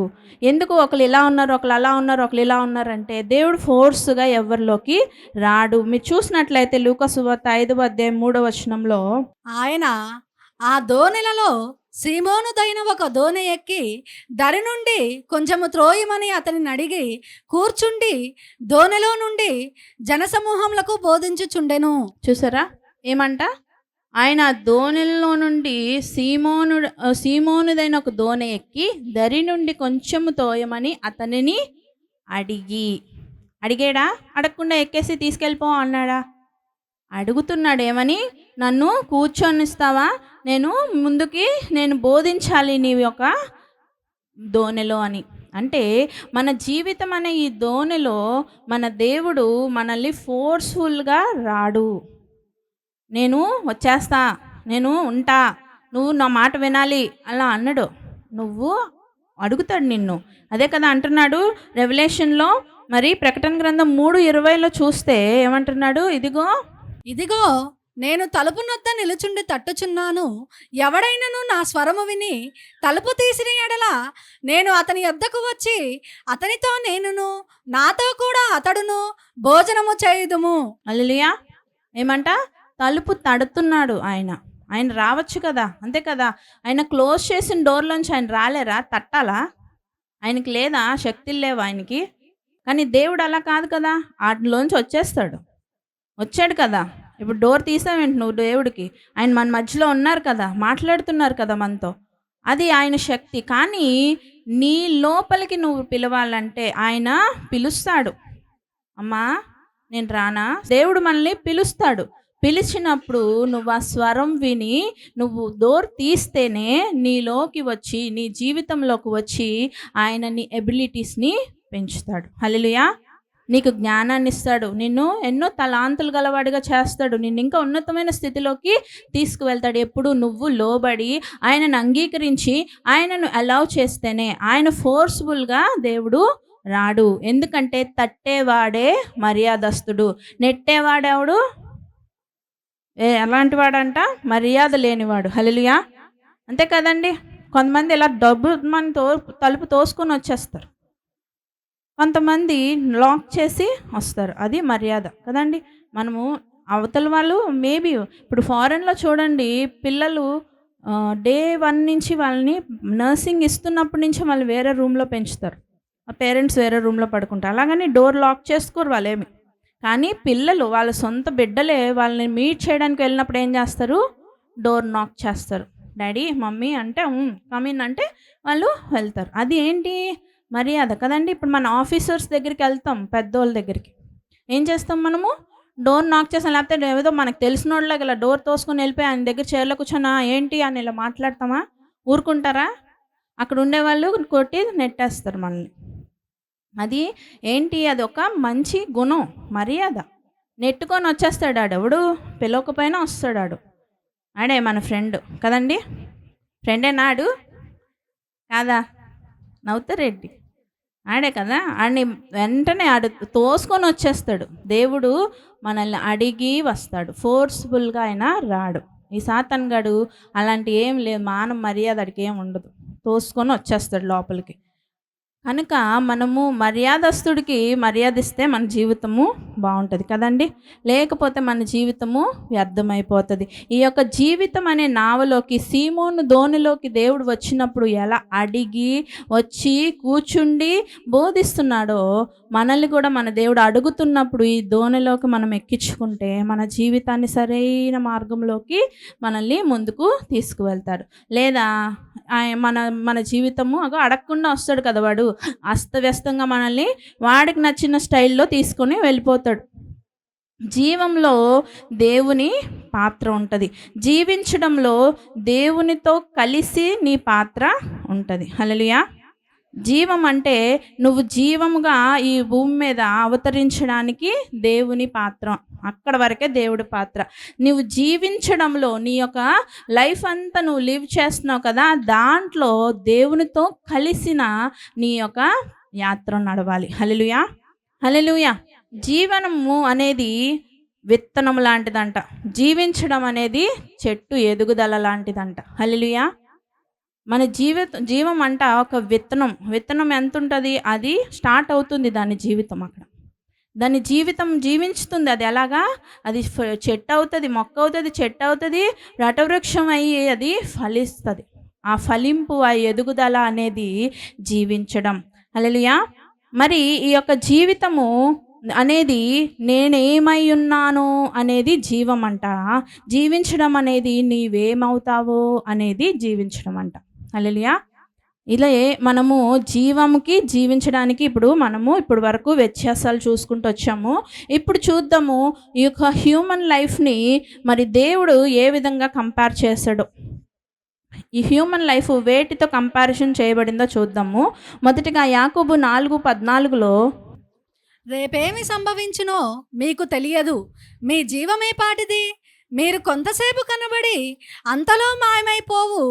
[SPEAKER 1] ఎందుకు? ఒకరు ఇలా ఉన్నారు, ఒకరు అలా ఉన్నారు, ఒకరు ఇలా ఉన్నారంటే దేవుడు ఫోర్స్గా ఎవరిలోకి రాడు. మీరు చూసినట్లయితే లూకా సువార్త 5వ అధ్యాయం 3వ వచనంలో
[SPEAKER 3] ఆయన ఆ దోణిలలో సీమోనుదైన ఒక దోణి ఎక్కి దరి నుండి కొంచెము త్రోయమని అతనిని అడిగి కూర్చుండి దోణిలో నుండి జనసమూహములకు బోధించుచుండెను.
[SPEAKER 1] చూసారా ఏమంట? ఆయన దోణిలో నుండి సీమోనుదైన ఒక దోణి ఎక్కి దరి నుండి కొంచెము తోయమని అతనిని అడిగాడా? అడగకుండా ఎక్కేసి తీసుకెళ్ళిపో అన్నాడా? అడుగుతున్నాడు. ఏమని? నన్ను కూర్చొనిస్తావా? నేను బోధించాలి నీ యొక్క దోణిలో అని. అంటే మన జీవితం అనే ఈ దోణిలో మన దేవుడు మనల్ని ఫోర్స్ఫుల్గా రాడు. నేను వచ్చేస్తా, నేను ఉంటా, నువ్వు నా మాట వినాలి అలా అన్నడు. నువ్వు అడుగుతాడు నిన్ను. అదే కదా అంటున్నాడు రెవల్యూషన్‌లో. మరి ప్రకటన గ్రంథం 3:20లో చూస్తే ఏమంటున్నాడు?
[SPEAKER 3] ఇదిగో నేను తలుపు నొద్ద నిలుచుండి తట్టుచున్నాను. ఎవడైనను నా స్వరము విని తలుపు తీసిన ఎడల నేను అతని యొద్దకు వచ్చి అతనితో నేనును నాతో కూడా అతడును భోజనము చేయుదుము.
[SPEAKER 1] హల్లెలూయా. ఏమంట? తలుపు తడుతున్నాడు ఆయన. ఆయన రావచ్చు కదా, అంతే కదా. ఆయన క్లోజ్ చేసిన డోర్‌లోంచి ఆయన రాలేరా? తట్టాలా? ఆయనకి లేదా? శక్తులు లేవా ఆయనకి? కానీ దేవుడు అలా కాదు కదా, ఆటిలోంచి వచ్చేస్తాడు. వచ్చాడు కదా. ఇప్పుడు డోర్ తీసావేంటి నువ్వు దేవుడికి? ఆయన మన మధ్యలో ఉన్నారు కదా, మాట్లాడుతున్నారు కదా మనతో. అది ఆయన శక్తి. కానీ నీ లోపలికి నువ్వు పిలవాలంటే ఆయన పిలుస్తాడు. అమ్మా నేను రానా? దేవుడు మనల్ని పిలుస్తాడు. పిలిచినప్పుడు నువ్వు ఆ స్వరం విని నువ్వు డోర్ తీస్తేనే నీలోకి వచ్చి నీ జీవితంలోకి వచ్చి ఆయన నీ ఎబిలిటీస్ని పెంచుతాడు. హల్లెలూయా. నీకు జ్ఞానాన్ని ఇస్తాడు, నిన్ను ఎన్నో తలాంతులు గలవాడిగా చేస్తాడు, నిన్ను ఇంకా ఉన్నతమైన స్థితిలోకి తీసుకువెళ్తాడు. ఎప్పుడు నువ్వు లోబడి ఆయనను అంగీకరించి ఆయనను అలౌ చేస్తేనే. ఆయన ఫోర్స్ఫుల్గా దేవుడు రాడు. ఎందుకంటే తట్టేవాడే మర్యాదస్తుడు, నెట్టేవాడెవడు? ఎలాంటి వాడంట? మర్యాద లేనివాడు. హల్లెలూయా. అంతే కదండి. కొంతమంది ఇలా డబ్బు మన తలుపు తోసుకొని వచ్చేస్తారు, కొంతమంది లాక్ చేసి వస్తారు. అది మర్యాద కదండి. మనము అవతల వాళ్ళు మేబీ ఇప్పుడు ఫారెన్లో చూడండి, పిల్లలు డే 1 నుంచి వాళ్ళని నర్సింగ్ ఇస్తున్నప్పటి నుంచి వాళ్ళు వేరే రూమ్లో పెంచుతారు, ఆ పేరెంట్స్ వేరే రూమ్లో పడుకుంటారు. అలాగని డోర్ లాక్ చేసుకోరు వాళ్ళేమి. కానీ పిల్లలు వాళ్ళ సొంత బిడ్డలే వాళ్ళని మీట్ చేయడానికి వెళ్ళినప్పుడు ఏం చేస్తారు? డోర్ నాక్ చేస్తారు. డాడీ మమ్మీ అంటే కమిన్ అంటే వాళ్ళు వెళ్తారు. అది ఏంటి? మర్యాద కదండి. ఇప్పుడు మన ఆఫీసర్స్ దగ్గరికి వెళ్తాం, పెద్దోళ్ళ దగ్గరికి ఏం చేస్తాం? మనము డోర్ నాక్ చేస్తాం. లేకపోతే ఏదో మనకు తెలిసిన వాళ్ళకి ఇలా డోర్ తోసుకొని వెళ్ళిపోయి ఆయన దగ్గర చైర్లో కూర్చొని ఏంటి అని ఇలా మాట్లాడతామా? ఊరుకుంటారా? అక్కడ ఉండేవాళ్ళు కొట్టి నెట్టేస్తారు మనల్ని. అది ఏంటి? అది ఒక మంచి గుణం, మర్యాద. నెట్టుకొని వచ్చేస్తాడు ఆడెవడు, పిలవకపోయినా వస్తాడు ఆడే మన ఫ్రెండ్ కదండి. ఫ్రెండే నాడు కాదా? నవ్వుతారేంటి? ఆడే కదా. ఆడిని వెంటనే తోసుకొని వచ్చేస్తాడు. దేవుడు మనల్ని అడిగి వస్తాడు, ఫోర్స్ఫుల్గా ఆయన రాడు. ఈ సాతాన్ గాడు అలాంటి ఏం లేదు, మానం మర్యాద అడికి ఏం ఉండదు, తోసుకొని వచ్చేస్తాడు లోపలికి. కనుక మనము మర్యాదస్తుడికి మర్యాద ఇస్తే మన జీవితము బాగుంటుంది కదండి. లేకపోతే మన జీవితము వ్యర్థమైపోతుంది. ఈ యొక్క జీవితం అనే నావలోకి, సీమోను దోణిలోకి దేవుడు వచ్చినప్పుడు ఎలా అడిగి వచ్చి కూర్చుండి బోధిస్తున్నాడో, మనల్ని కూడా మన దేవుడు అడుగుతున్నప్పుడు ఈ దోణిలోకి మనం ఎక్కించుకుంటే మన జీవితాన్ని సరైన మార్గంలోకి మనల్ని ముందుకు తీసుకువెళ్తాడు. లేదా మన జీవితము అడగకుండా వస్తాడు కదా వాడు, అస్తవ్యస్తంగా మనల్ని వాడికి నచ్చిన స్టైల్లో తీసుకొని వెళ్ళిపోతాడు. జీవంలో దేవుని పాత్ర ఉంటుంది, జీవించడంలో దేవునితో కలిసి నీ పాత్ర ఉంటుంది. హల్లెలూయా. జీవం అంటే నువ్వు జీవముగా ఈ భూమి మీద అవతరించడానికి దేవుని పాత్ర, అక్కడ వరకే దేవుడి పాత్ర. నువ్వు జీవించడంలో నీ యొక్క లైఫ్ అంతా నువ్వు లివ్ చేస్తున్నావు కదా, దాంట్లో దేవునితో కలిసిన నీ యొక్క యాత్ర నడవాలి. హల్లెలూయా. హల్లెలూయా. జీవనము అనేది విత్తనం లాంటిదంట, జీవించడం అనేది చెట్టు ఎదుగుదల లాంటిదంట. హల్లెలూయా. మన జీవం అంట ఒక విత్తనం ఎంత ఉంటుంది? అది స్టార్ట్ అవుతుంది దాని జీవితం, అక్కడ దాని జీవితం జీవించుతుంది. అది ఎలాగా? అది చెట్టు అవుతుంది, మొక్క అవుతుంది, చెట్టు అవుతుంది, వటవృక్షం అయ్యి అది ఫలిస్తుంది. ఆ ఫలింపు, ఆ ఎదుగుదల అనేది జీవించడం. హల్లెలూయా. మరి ఈ యొక్క జీవితము అనేది నేనేమై ఉన్నాను అనేది జీవం అంట. జీవించడం అనేది నీవేమవుతావో అనేది జీవించడం అంట. హల్లెలూయా. ఇలా మనము జీవంకి జీవించడానికి ఇప్పుడు వరకు వ్యత్యాసాలు చూసుకుంటూ వచ్చాము. ఇప్పుడు చూద్దాము ఈ యొక్క హ్యూమన్ లైఫ్ని మరి దేవుడు ఏ విధంగా కంపేర్ చేశాడో. ఈ హ్యూమన్ లైఫ్ వేటితో కంపారిజన్ చేయబడిందో చూద్దాము. మొదటిగా యాకోబు 4:14లో,
[SPEAKER 3] రేపేమి సంభవించునో మీకు తెలియదు, మీ జీవమే పాటిది, మీరు కొంతసేపు కనబడి అంతలో మాయమైపోవు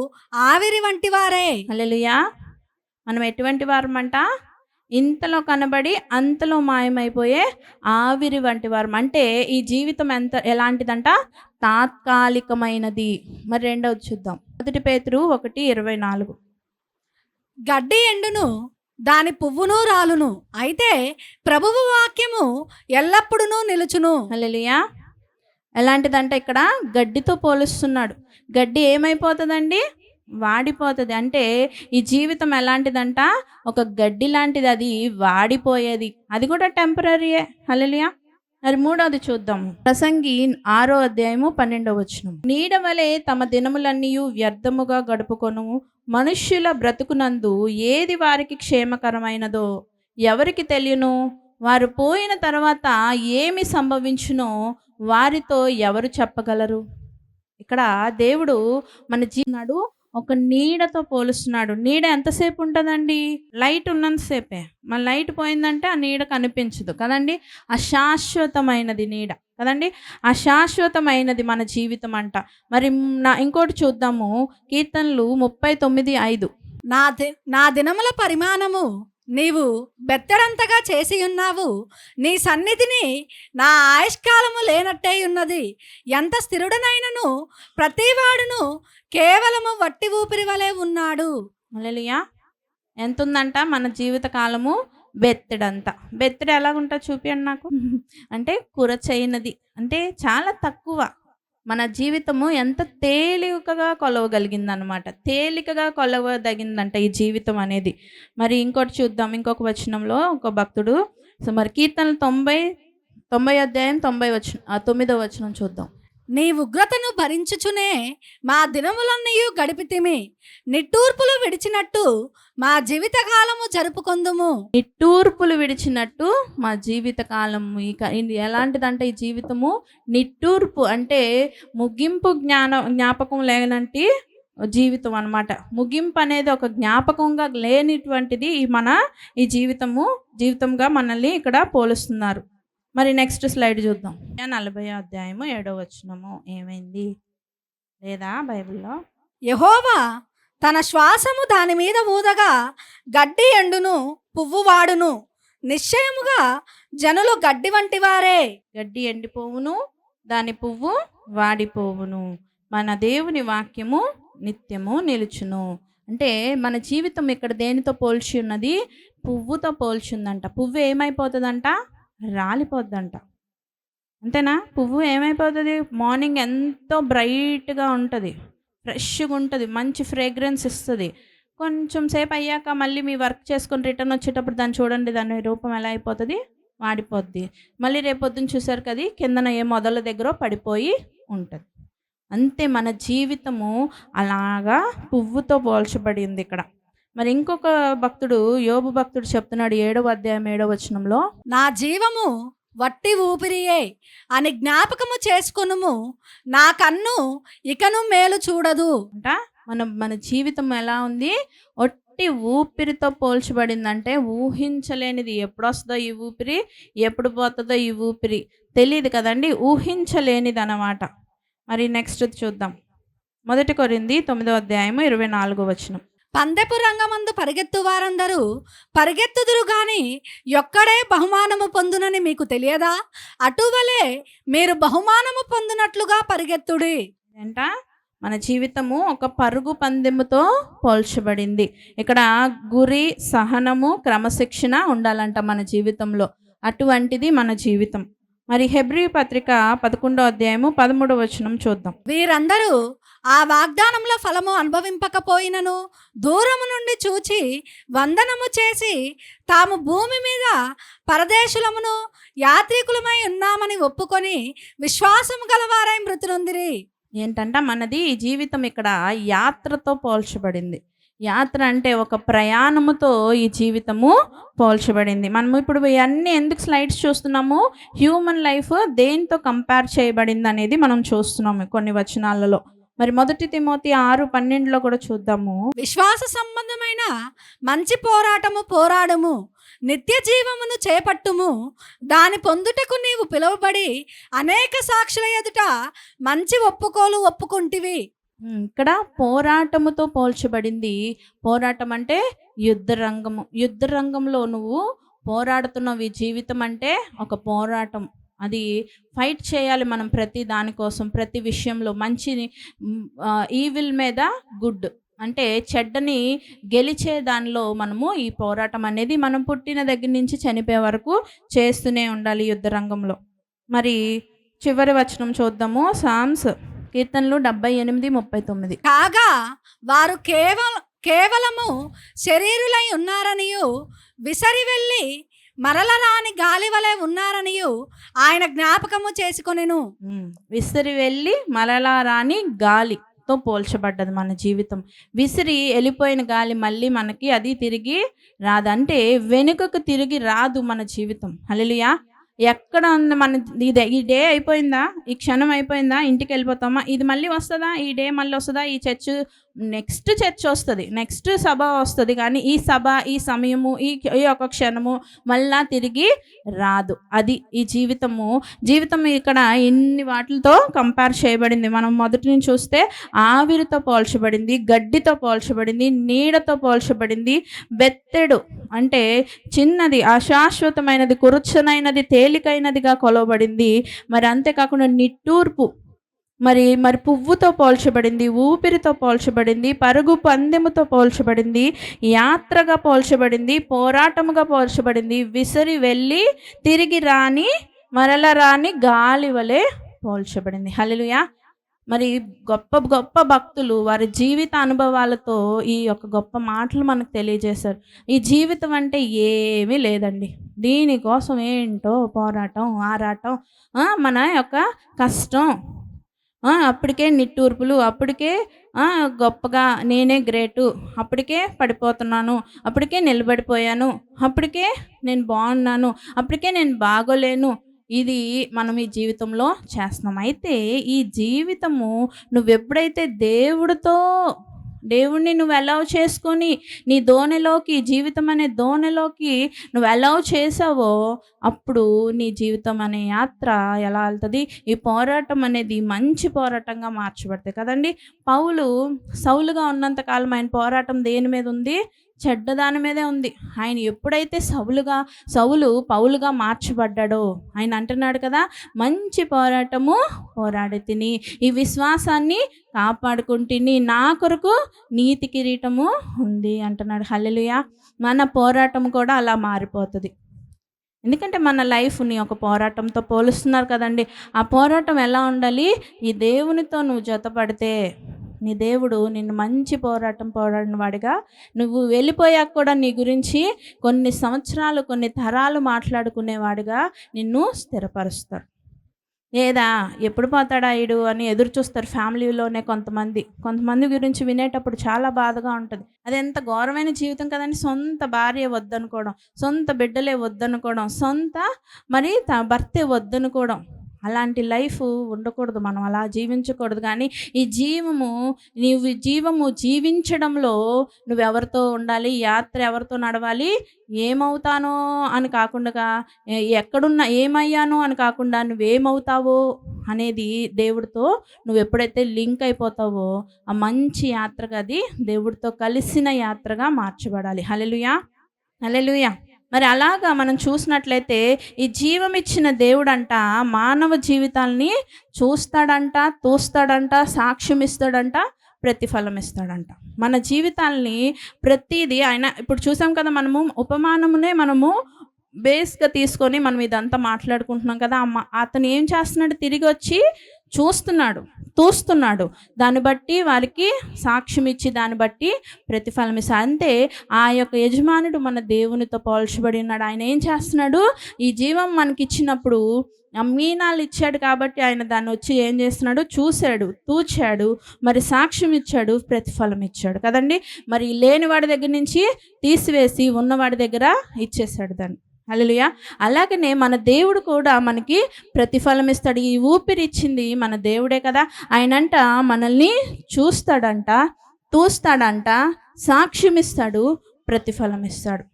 [SPEAKER 3] ఆవిరి వంటి వారే.
[SPEAKER 1] హల్లెలూయా. మనం ఎటువంటి వారమంట? ఇంతలో కనబడి అంతలో మాయమైపోయే ఆవిరి వంటి వారం. అంటే ఈ జీవితం ఎలాంటిదంట? తాత్కాలికమైనది. మరి రెండవది చూద్దాం. 1 పేతురు 1:24.
[SPEAKER 3] గడ్డి ఎండును, దాని పువ్వును రాలును, అయితే ప్రభువు వాక్యము ఎల్లప్పుడూ నిలుచును.
[SPEAKER 1] హల్లెలూయా. ఎలాంటిదంటే ఇక్కడ గడ్డితో పోలుస్తున్నాడు. గడ్డి ఏమైపోతుందండి? వాడిపోతుంది. అంటే ఈ జీవితం ఎలాంటిదంట? ఒక గడ్డి లాంటిది, అది వాడిపోయేది. అది కూడా టెంపరరీయే. హల్లెలూయా. మరి మూడవది చూద్దాం. ప్రసంగి 6:12. నీడ వలె తమ దినములన్నీ వ్యర్థముగా గడుపుకొను మనుష్యుల బ్రతుకునందు ఏది వారికి క్షేమకరమైనదో ఎవరికి తెలియను? వారు పోయిన తర్వాత ఏమి సంభవించునో వారితో ఎవరు చెప్పగలరు? ఇక్కడ దేవుడు మన జీవనాడు ఒక నీడతో పోలుస్తున్నాడు. నీడ ఎంతసేపు ఉంటుందండి? లైట్ ఉన్నంతసేపే. మన లైట్ పోయిందంటే ఆ నీడ కనిపించదు కదండి. అశాశ్వతమైనది నీడ కదండి. అశాశ్వతమైనది మన జీవితం అంట. మరి ఇంకోటి చూద్దాము. కీర్తనలు 39:5.
[SPEAKER 3] నా దినముల పరిమాణము నీవు బెత్తడంతగా చేసి ఉన్నావు, నీ సన్నిధిని నా ఆయుష్కాలము లేనట్టే ఉన్నది. ఎంత స్థిరుడనైనను ప్రతివాడును కేవలము వట్టి ఊపిరి వలె ఉన్నాడు.
[SPEAKER 1] హల్లెలూయా. ఎంత ఉందంట మన జీవిత కాలము? బెత్తడంత. బెత్తడు ఎలాగుంటా చూపియండి నాకు. అంటే కురచైనది, అంటే చాలా తక్కువ. మన జీవితము ఎంత తేలికగా కొలవగలిగిందనమాట. తేలికగా కొలవదగిందంట ఈ జీవితం అనేది. మరి ఇంకోటి చూద్దాం. ఇంకొక వచనంలో ఒక భక్తుడు, మరి కీర్తనలు 90:9 చూద్దాం.
[SPEAKER 3] నీ ఉగ్రతను భరించుచునే మా దినములన్నీ గడిపితిమి, నిట్టూర్పులు విడిచినట్టు మా జీవితకాలము జరుపుకొందుము.
[SPEAKER 1] నిట్టూర్పులు విడిచినట్టు మా జీవితకాలము. ఇక ఎలాంటిదంటే ఈ జీవితము నిట్టూర్పు, అంటే ముగింపు జ్ఞాపకం లేనంటి జీవితం అన్నమాట. ముగింపు అనేది ఒక జ్ఞాపకంగా లేనిటువంటిది ఈ జీవితంగా మనల్ని ఇక్కడ పోలుస్తున్నారు. మరి నెక్స్ట్ స్లైడ్ చూద్దాం. 40:7 ఏమైంది లేదా బైబిల్లో?
[SPEAKER 3] యెహోవా తన శ్వాసము దాని మీద ఊదగా గడ్డి ఎండును, పువ్వు వాడును. నిశ్చయముగా జనులు గడ్డి వంటి వారే.
[SPEAKER 1] గడ్డి ఎండిపోవును, దాని పువ్వు వాడిపోవును. మన దేవుని వాక్యము నిత్యము నిలుచును. అంటే మన జీవితం ఇక్కడ దేనితో పోల్చి ఉన్నది? పువ్వుతో పోల్చి ఉందంట. పువ్వు ఏమైపోతుందంట? రాలిపోద్దంట. అంతేనా? పువ్వు ఏమైపోతుంది? మార్నింగ్ ఎంతో బ్రైట్గా ఉంటుంది, ఫ్రెష్గా ఉంటుంది, మంచి ఫ్రేగ్రెన్స్ ఇస్తుంది. కొంచెం సేపు అయ్యాక మళ్ళీ మీ వర్క్ చేసుకొని రిటర్న్ వచ్చేటప్పుడు దాన్ని చూడండి, దాని రూపం ఎలా అయిపోతుంది? వాడిపోద్ది. మళ్ళీ రేపొద్దున చూసారు కదా, కిందన ఏ మొదల దగ్గర పడిపోయి ఉంటుంది. అంతే మన జీవితము అలాగా పువ్వుతో పోల్చబడింది ఇక్కడ. మరి ఇంకొక భక్తుడు, యోబు భక్తుడు చెప్తున్నాడు 7:7.
[SPEAKER 3] నా జీవము వట్టి ఊపిరియే అని జ్ఞాపకము చేసుకొనుము, నా కన్ను ఇకను మేలు చూడదు.
[SPEAKER 1] అంట మన జీవితం ఎలా ఉంది? ఒట్టి ఊపిరితో పోల్చబడిందంటే ఊహించలేనిది. ఎప్పుడు వస్తుందో ఈ ఊపిరి, ఎప్పుడు పోతుందో ఈ ఊపిరి తెలియదు కదండి. ఊహించలేనిది అన్నమాట. మరి నెక్స్ట్ చూద్దాం. 1 కొరింథీ 9:24.
[SPEAKER 3] పందెపు రంగమందు పరిగెత్తు వారందరూ పరిగెత్తుదురు గాని ఒక్కడే బహుమానము పొందునని మీకు తెలియదా? అటువలే మీరు బహుమానము పొందినట్లుగా పరిగెత్తుడి.
[SPEAKER 1] ఏంట? మన జీవితము ఒక పరుగు పందెముతో పోల్చబడింది. ఇక్కడ గురి, సహనము, క్రమశిక్షణ ఉండాలంట మన జీవితంలో. అటువంటిది మన జీవితం. మరి హెబ్రీ పత్రిక 11:13 చూద్దాం.
[SPEAKER 3] వీరందరూ ఆ వాగ్దానంలో ఫలము అనుభవింపకపోయినను దూరము నుండి చూచి వందనము చేసి తాము భూమి మీద పరదేశులమును యాత్రికులమై ఉన్నామని ఒప్పుకొని విశ్వాసము గలవారై మృతునొందిరి.
[SPEAKER 1] ఏంటంట? మనది ఈ జీవితం ఇక్కడ యాత్రతో పోల్చబడింది. యాత్ర అంటే ఒక ప్రయాణముతో ఈ జీవితము పోల్చబడింది. మనము ఇప్పుడు ఇవన్నీ ఎందుకు స్లైడ్స్ చూస్తున్నాము? హ్యూమన్ లైఫ్ దేంతో కంపేర్ చేయబడింది అనేది మనం చూస్తున్నాము కొన్ని వచనాలలో. మరి 1 తిమోతి 6:12లో కూడా చూద్దాము.
[SPEAKER 3] విశ్వాస సంబంధమైన మంచి పోరాటము పోరాడము, నిత్య జీవమును చేపట్టుము, దాని పొందుటకు నీవు పిలువబడి అనేక సాక్షుల ఎదుట మంచి ఒప్పుకోలు ఒప్పుకుంటివి.
[SPEAKER 1] ఇక్కడ పోరాటముతో పోల్చబడింది. పోరాటం అంటే యుద్ధ రంగము. యుద్ధ రంగంలో నువ్వు పోరాడుతున్నవి. జీవితం అంటే ఒక పోరాటం. అది ఫైట్ చేయాలి మనం ప్రతి దానికోసం, ప్రతి విషయంలో. మంచిని ఈవిల్ మీద గుడ్ అంటే చెడ్డని గెలిచే దానిలో మనము ఈ పోరాటం అనేది మనం పుట్టిన దగ్గర నుంచి చనిపోయే వరకు చేస్తూనే ఉండాలి యుద్ధ రంగంలో. మరి చివరి వచనం చూద్దాము. సామ్స్ కీర్తనలు 78:39.
[SPEAKER 3] కాగా వారు కేవలము శరీరులై ఉన్నారనియు, విసరి వెళ్ళి మరల రాని గాలి వలె ఉన్నారనియు ఆయన జ్ఞాపకము చేసుకొనెను.
[SPEAKER 1] విసిరి వెళ్ళి మరలా రాని గాలితో పోల్చబడ్డది మన జీవితం. విసిరి వెళ్ళిపోయిన గాలి మళ్ళీ మనకి అది తిరిగి రాదు. అంటే వెనుకకు తిరిగి రాదు మన జీవితం. హల్లెలూయా. ఎక్కడ ఉంది మన ఈ డే అయిపోయిందా, ఈ క్షణం అయిపోయిందా, ఇంటికి వెళ్ళిపోతామా, ఇది మళ్ళీ వస్తుందా, ఈ డే మళ్ళీ వస్తుందా, ఈ చర్చ్ నెక్స్ట్ చర్చ్ వస్తుంది, నెక్స్ట్ సభ వస్తుంది, కానీ ఈ సభ, ఈ సమయము, ఈ ఒక క్షణము మళ్ళా తిరిగి రాదు. అది ఈ జీవితం ఇక్కడ ఇన్ని వాటితో కంపేర్ చేయబడింది. మనం మొదటి నుంచి చూస్తే ఆవిరితో పోల్చబడింది, గడ్డితో పోల్చబడింది, నీడతో పోల్చబడింది, బెత్తెడు అంటే చిన్నది, అశాశ్వతమైనది, కురుచనైనది, తేలికైనదిగా కొలవబడింది. మరి అంతేకాకుండా నిట్టూర్పు, మరి పువ్వుతో పోల్చబడింది, ఊపిరితో పోల్చబడింది, పరుగు పందెముతో పోల్చబడింది, యాత్రగా పోల్చబడింది, పోరాటముగా పోల్చబడింది, విసిరి వెళ్ళి తిరిగి రాని మరల రాని గాలి వలె పోల్చబడింది. హల్లెలూయా. మరి గొప్ప గొప్ప భక్తులు వారి జీవిత అనుభవాలతో ఈ యొక్క గొప్ప మాటలు మనకు తెలియజేశారు. ఈ జీవితం అంటే ఏమీ లేదండి, దీనికోసం ఏంటో పోరాటం, ఆరాటం, మన యొక్క కష్టం, అప్పటికే నిట్టూర్పులు, అప్పటికే గొప్పగా నేనే గ్రేటు, అప్పటికే పడిపోతున్నాను, అప్పటికే నిలబడిపోయాను, అప్పటికే నేను బాగున్నాను, అప్పటికే నేను బాగోలేను. ఇది మనం ఈ జీవితంలో చేస్తున్నాం. అయితే ఈ జీవితము నువ్వెప్పుడైతే దేవుణ్ణి నువ్వు అలౌ చేసుకొని నీ దోణిలోకి, జీవితం అనే దోణిలోకి నువ్వు అలౌ చేసావో అప్పుడు నీ జీవితం అనే యాత్ర ఎలా వెళ్తుంది, ఈ పోరాటం అనేది మంచి పోరాటంగా మార్చబడుతుంది కదండి. సౌలుగా ఉన్నంతకాలం ఆయన పోరాటం దేని మీద ఉంది? చెడ్డ దాని మీదే ఉంది. ఆయన ఎప్పుడైతే సౌలు పౌలుగా మార్చబడ్డాడో ఆయన అంటున్నాడు కదా, మంచి పోరాటము పోరాడి తిని ఈ విశ్వాసాన్ని కాపాడుకుంటుని నా కొరకు నీతి కిరీటము ఉంది అంటున్నాడు. హల్లెలూయా. మన పోరాటం కూడా అలా మారిపోతుంది. ఎందుకంటే మన లైఫ్ని ఒక పోరాటంతో పోలుస్తున్నారు కదండి. ఆ పోరాటం ఎలా ఉండాలి? ఈ దేవునితో నువ్వు జతపడితే నీ దేవుడు నిన్ను మంచి పోరాటం పోరాడిన వాడిగా, నువ్వు వెళ్ళిపోయాక కూడా నీ గురించి కొన్ని సంవత్సరాలు, కొన్ని తరాలు మాట్లాడుకునేవాడిగా నిన్ను స్థిరపరుస్తారు. లేదా ఎప్పుడు పోతాడా ఈడు అని ఎదురు చూస్తారు ఫ్యామిలీలోనే కొంతమంది గురించి వినేటప్పుడు చాలా బాధగా ఉంటుంది. అది ఎంత ఘోరమైన జీవితం కదండి. సొంత భార్య వద్దనుకోవడం, సొంత బిడ్డలే వద్దనుకోవడం, సొంత భర్తే వద్దనుకోవడం. అలాంటి లైఫ్ ఉండకూడదు, మనం అలా జీవించకూడదు. కానీ ఈ జీవము జీవించడంలో నువ్వెవరితో ఉండాలి, యాత్ర ఎవరితో నడవాలి, ఏమవుతానో అని కాకుండా, ఎక్కడున్నా ఏమయ్యానో అని కాకుండా నువ్వేమవుతావో అనేది దేవుడితో నువ్వు ఎప్పుడైతే లింక్ అయిపోతావో ఆ మంచి యాత్రగా అది దేవుడితో కలిసిన యాత్రగా మార్చబడాలి. హల్లెలూయా, హల్లెలూయా. మరి అలాగా మనం చూసినట్లయితే ఈ జీవం ఇచ్చిన దేవుడంట మానవ జీవితాల్ని చూస్తాడంట, తోస్తాడంట, సాక్ష్యం ఇస్తాడంట, ప్రతిఫలం ఇస్తాడంట. మన జీవితాల్ని ప్రతిదీ ఆయన ఇప్పుడు చూసాం కదా, మనము ఉపమానమునే మనము బేస్గా తీసుకొని మనం ఇదంతా మాట్లాడుకుంటున్నాం కదా. అతను ఏం చేస్తున్నాడు? తిరిగి వచ్చి చూస్తున్నాడు, దాన్ని బట్టి వారికి సాక్ష్యం ఇచ్చి దాన్ని బట్టి ప్రతిఫలం ఇస్తాడు. అంతే ఆ యొక్క యజమానుడు మన దేవునితో పోల్చబడి ఉన్నాడు. ఆయన ఏం చేస్తున్నాడు? ఈ జీవం మనకి ఇచ్చినప్పుడు మీనాలు ఇచ్చాడు కాబట్టి ఆయన దాన్ని వచ్చి ఏం చేస్తున్నాడు? చూశాడు, తూచాడు, మరి సాక్ష్యం ఇచ్చాడు, ప్రతిఫలం ఇచ్చాడు కదండి. మరి లేని వాడి దగ్గర నుంచి తీసివేసి ఉన్నవాడి దగ్గర ఇచ్చేసాడు దాన్ని. హల్లెలూయా. అలాగనే మన దేవుడు కూడా మనకి ప్రతిఫలం ఇస్తాడు. ఈ ఊపిరిచ్చింది మన దేవుడే కదా! ఆయనంట మనల్ని చూస్తాడంట, తూస్తాడంట, సాక్ష్యమిస్తాడు, ప్రతిఫలం ఇస్తాడు.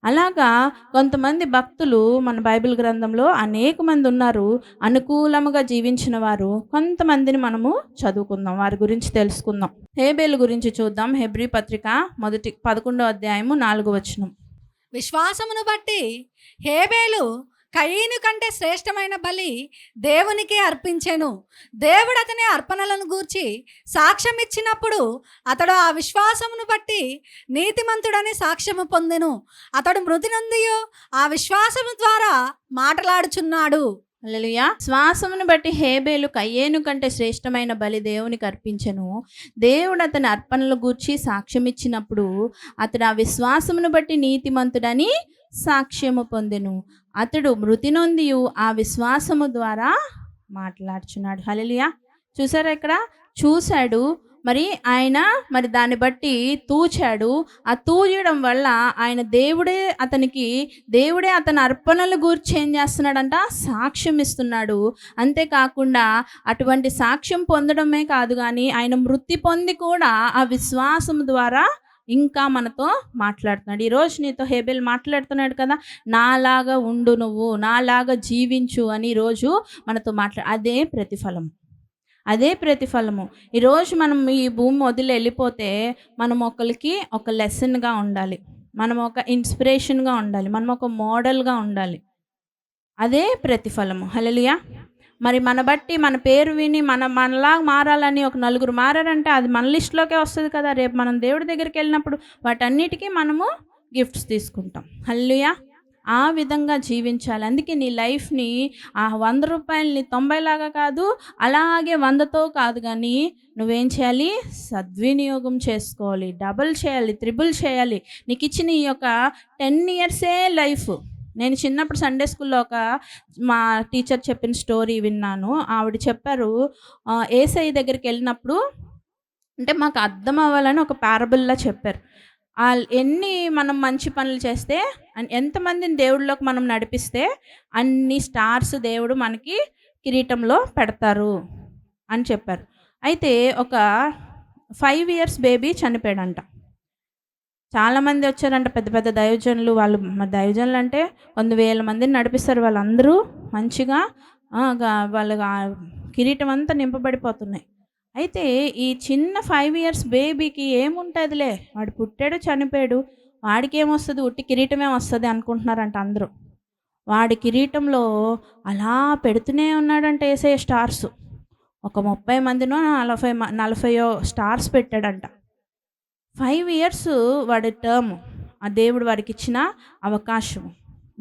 [SPEAKER 1] అలాగా కొంతమంది భక్తులు మన బైబిల్ గ్రంథంలో అనేక మంది ఉన్నారు. అనుకూలముగా జీవించిన వారు కొంతమందిని మనము చదువుకుందాం. వారి గురించి తెలుసుకుందాం. హేబేలు గురించి చూద్దాం. హెబ్రీ పత్రిక 11వ అధ్యాయము 4వ వచనం.
[SPEAKER 3] విశ్వాసమును బట్టి హేబేలు కయీను కంటే శ్రేష్టమైన బలి దేవునికి అర్పించెను. దేవుడు అతని అర్పణలను గూర్చి సాక్ష్యం ఇచ్చినప్పుడు అతడు ఆ విశ్వాసమును బట్టి నీతిమంతుడని సాక్ష్యము పొందెను. అతడు మృతి నొందియు ఆ విశ్వాసము ద్వారా మాటలాడుచున్నాడు.
[SPEAKER 1] హల్లెలూయా. శ్వాసమును బట్టి హేబేలు కయ్యేను కంటే శ్రేష్టమైన బలి దేవునికి అర్పించెను. దేవుడు అతని అర్పణలు గూర్చి సాక్ష్యం ఇచ్చినప్పుడు అతడు ఆ విశ్వాసమును బట్టి నీతిమంతుడని సాక్ష్యము పొందెను. అతడు మృతి నొందియు ఆ విశ్వాసము ద్వారా మాట్లాడుచున్నాడు. హల్లెలూయా. చూసారా, ఇక్కడ చూశాడు, మరి ఆయన మరి దాన్ని బట్టి తూచాడు. ఆ తూయడం వల్ల ఆయన దేవుడే అతని అర్పణలు గూర్చి ఏం చేస్తున్నాడంట, సాక్ష్యం ఇస్తున్నాడు. అంతేకాకుండా అటువంటి సాక్ష్యం పొందడమే కాదు కానీ ఆయన మృతి పొంది కూడా ఆ విశ్వాసం ద్వారా ఇంకా మనతో మాట్లాడుతున్నాడు. ఈరోజు నీతో హేబేల్ మాట్లాడుతున్నాడు కదా, నాలాగా ఉండు, నువ్వు నాలాగా జీవించు అని ఈరోజు మనతో అదే ప్రతిఫలము. ఈరోజు మనం ఈ భూమి వదిలి వెళ్ళిపోతే మనం ఒకరికి ఒక లెసన్గా ఉండాలి, మనం ఒక ఇన్స్పిరేషన్గా ఉండాలి, మనం ఒక మోడల్గా ఉండాలి. అదే ప్రతిఫలము. హల్లెలూయా. మరి మన బట్టి మన పేరు విని మనలా మారాలని ఒక నలుగురు మారారంటే అది మన లిస్టులోకే వస్తుంది కదా. రేపు మనం దేవుడి దగ్గరికి వెళ్ళినప్పుడు వాటన్నిటికీ మనము గిఫ్ట్స్ తీసుకుంటాం. హల్లెలూయా. ఆ విధంగా జీవించాలి. అందుకే నీ లైఫ్ని ఆ 100 రూపాయలని 90 లాగా కాదు, అలాగే 100తో కాదు, కానీ నువ్వేం చేయాలి, సద్వినియోగం చేసుకోవాలి, డబుల్ చేయాలి, త్రిబుల్ చేయాలి. నీకు ఇచ్చిన ఈ యొక్క 10 ఇయర్సే లైఫ్. నేను చిన్నప్పుడు సండే స్కూల్లో మా టీచర్ చెప్పిన స్టోరీ విన్నాను. ఆవిడ చెప్పారు, యేసయ్య దగ్గరికి వెళ్ళినప్పుడు అంటే మాకు అర్థం అవ్వాలని ఒక పారబుల్లా చెప్పారు. ఎన్ని మనం మంచి పనులు చేస్తే, ఎంతమందిని దేవుడిలోకి మనం నడిపిస్తే అన్ని స్టార్స్ దేవుడు మనకి కిరీటంలో పెడతారు అని చెప్పారు. అయితే ఒక 5 ఇయర్స్ బేబీ చనిపోయాడంట. చాలామంది వచ్చారంట, పెద్ద పెద్ద దైవజనులు. వాళ్ళు దైవజనులు అంటే 100,000 మందిని నడిపిస్తారు. వాళ్ళందరూ మంచిగా వాళ్ళ కిరీటం అంతా నింపబడిపోతున్నాయి. అయితే ఈ చిన్న 5 ఇయర్స్ బేబీకి ఏముంటుందిలే, వాడు పుట్టాడు చనిపోయాడు, వాడికి ఏమొస్తుంది, ఉట్టి కిరీటమే వస్తుంది అనుకుంటున్నారంట అందరూ. వాడి కిరీటంలో అలా పెడుతూనే ఉన్నాడంట యేసయ్య స్టార్స్. ఒక 30 మందినో 40 స్టార్స్ పెట్టాడంట. 5 ఇయర్స్ వాడి టర్మ్. ఆ దేవుడు వాడికి ఇచ్చిన అవకాశము,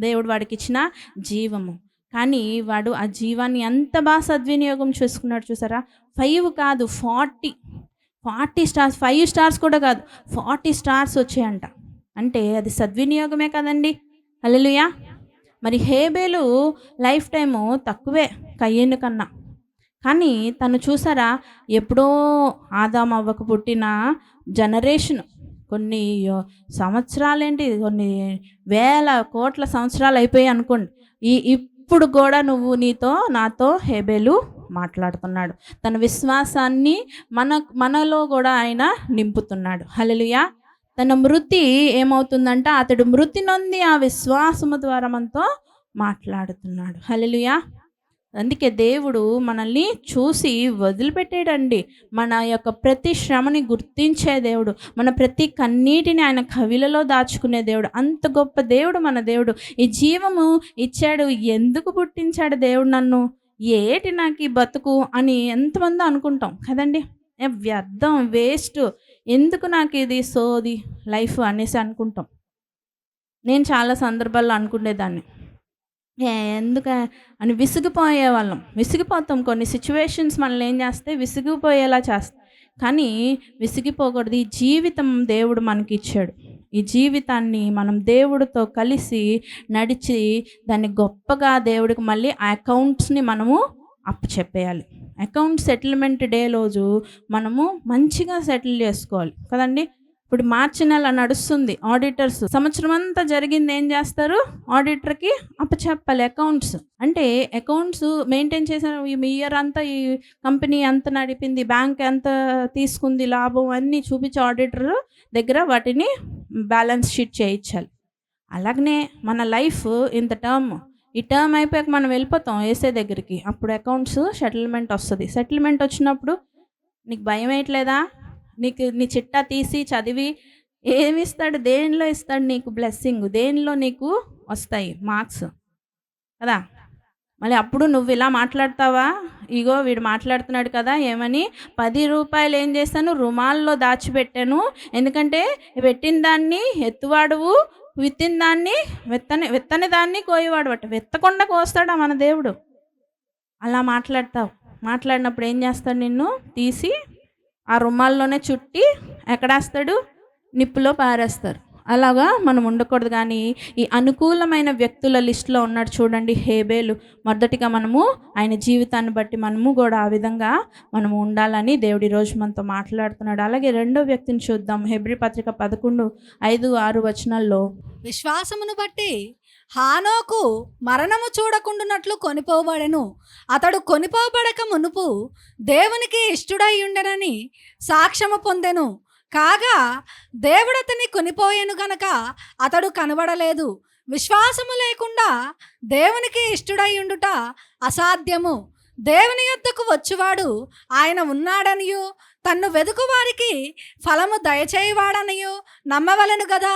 [SPEAKER 1] దేవుడు వాడికి ఇచ్చిన జీవము. కానీ వాడు ఆ జీవాన్ని ఎంత బాగా సద్వినియోగం చేసుకున్నాడు చూసారా. 5 కాదు, 40 స్టార్స్, 5 స్టార్స్ కూడా కాదు, 40 స్టార్స్ వచ్చాయంట. అంటే అది సద్వినియోగమే కదండి. హల్లెలూయా. మరి హేబేలు లైఫ్ టైము తక్కువే కయ్యేను కన్నా. కానీ తను చూసారా, ఎప్పుడో ఆదాము అవ్వకు పుట్టిన జనరేషన్, కొన్ని సంవత్సరాలేంటి, కొన్ని వేల కోట్ల సంవత్సరాలు అయిపోయాయి అనుకోండి. ఇప్పుడు కూడా నాతో హేబేలు మాట్లాడుతున్నాడు. తన విశ్వాసాన్ని మనలో కూడా ఆయన నింపుతున్నాడు. హల్లెలూయా. తన మృతి ఏమవుతుందంట, అతడు మృతి నొంది ఆ విశ్వాసము ద్వారా మనతో మాట్లాడుతున్నాడు. హల్లెలూయా. అందుకే దేవుడు మనల్ని చూసి వదిలిపెట్టాడండి. మన యొక్క ప్రతి శ్రమని గుర్తించే దేవుడు, మన ప్రతి కన్నీటిని ఆయన కవిలలో దాచుకునే దేవుడు. అంత గొప్ప దేవుడు మన దేవుడు. ఈ జీవము ఇచ్చాడు, ఎందుకు పుట్టించాడు దేవుడు నన్ను, ఏటి నాకు ఈ బతుకు అని ఎంతమంది అనుకుంటాం కదండి. వ్యర్థం, వేస్ట్, ఎందుకు నాకు ఇది సోది లైఫ్ అనేసి అనుకుంటాం. నేను చాలా సందర్భాల్లో అనుకునేదాన్ని, ఎందుక అని విసిగిపోతాం. కొన్ని సిచ్యువేషన్స్ మనల్ని ఏం చేస్తే విసిగిపోయేలా చేస్తాయి. కానీ విసిగిపోకూడదు. ఈ జీవితం దేవుడు మనకి ఇచ్చాడు. ఈ జీవితాన్ని మనం దేవుడితో కలిసి నడిచి దాన్ని గొప్పగా దేవుడికి మళ్ళీ ఆ అకౌంట్స్ని మనము అప్పచెప్పేయాలి. అకౌంట్ సెటిల్మెంట్ డే రోజు మనము మంచిగా సెటిల్ చేసుకోవాలి కదండి. ఇప్పుడు మార్చి నెల నడుస్తుంది. ఆడిటర్స్ సంవత్సరం అంతా జరిగింది ఏం చేస్తారు? ఆడిటర్కి అప్పచెప్పాలి అకౌంట్స్. అంటే అకౌంట్స్ మెయింటైన్ చేసిన ఈ ఇయర్ అంతా ఈ కంపెనీ ఎంత నడిపింది, బ్యాంక్ ఎంత తీసుకుంది లాభం అన్నీ చూపించి ఆడిటర్ దగ్గర వాటిని బ్యాలెన్స్ షీట్ చేయించాలి. అలాగనే మన లైఫ్ ఇంత టర్మ్, ఈ టర్మ్ అయిపోయాక మనం వెళ్ళిపోతాం ఏసే దగ్గరికి. అప్పుడు అకౌంట్స్ సెటిల్మెంట్ వస్తుంది. సెటిల్మెంట్ వచ్చినప్పుడు నీకు భయం వేయట్లేదా? నీకు నీ చిట్టా తీసి చదివి ఏమి ఇస్తాడు? దేనిలో ఇస్తాడు నీకు బ్లెస్సింగ్? దేనిలో నీకు వస్తాయి మార్క్స్ కదా? మళ్ళీ అప్పుడు నువ్వు ఇలా మాట్లాడతావా? ఇగో వీడు మాట్లాడుతున్నాడు కదా ఏమని, 10 రూపాయలు ఏం చేస్తాను రుమాల్లో దాచిపెట్టాను, ఎందుకంటే పెట్టిన దాన్ని ఎత్తువాడువు, విత్తిన దాన్ని విత్తని దాన్ని కోయవాడు అట. విత్తకుండా కోస్తాడా మన దేవుడు? అలా మాట్లాడతావు. మాట్లాడినప్పుడు ఏం చేస్తాడు? నిన్ను తీసి ఆ రుమాల్లోనే చుట్టి ఎక్కడేస్తాడు? నిప్పులో పారేస్తారు. అలాగా మనం ఉండకూడదు. కానీ ఈ అనుకూలమైన వ్యక్తుల లిస్టులో ఉన్నాడు చూడండి హేబేలు. మొదటిగా మనము ఆయన జీవితాన్ని బట్టి మనము కూడా ఆ విధంగా మనము ఉండాలని దేవుడి రోజు మనతో మాట్లాడుతున్నాడు. అలాగే రెండో వ్యక్తిని చూద్దాం. హెబ్రీ పత్రిక 11:5-6 వచనాల్లో,
[SPEAKER 3] విశ్వాసమును బట్టి హానోకు మరణము చూడకుండునట్లు కొనిపోబడెను. అతడు కొనిపోబడక మునుపు దేవునికి ఇష్టుడై ఉండెనని సాక్ష్యము పొందెను. కాగా దేవుడు అతన్ని కొనిపోయెను గనక అతడు కనబడలేదు. విశ్వాసము లేకుండా దేవునికి ఇష్టుడై ఉండుట అసాధ్యము. దేవుని యొద్దకు వచ్చువాడు ఆయన ఉన్నాడనియు తన్ను వెదుకు వారికి ఫలము దయచేయవాడనియు నమ్మవలెను కదా.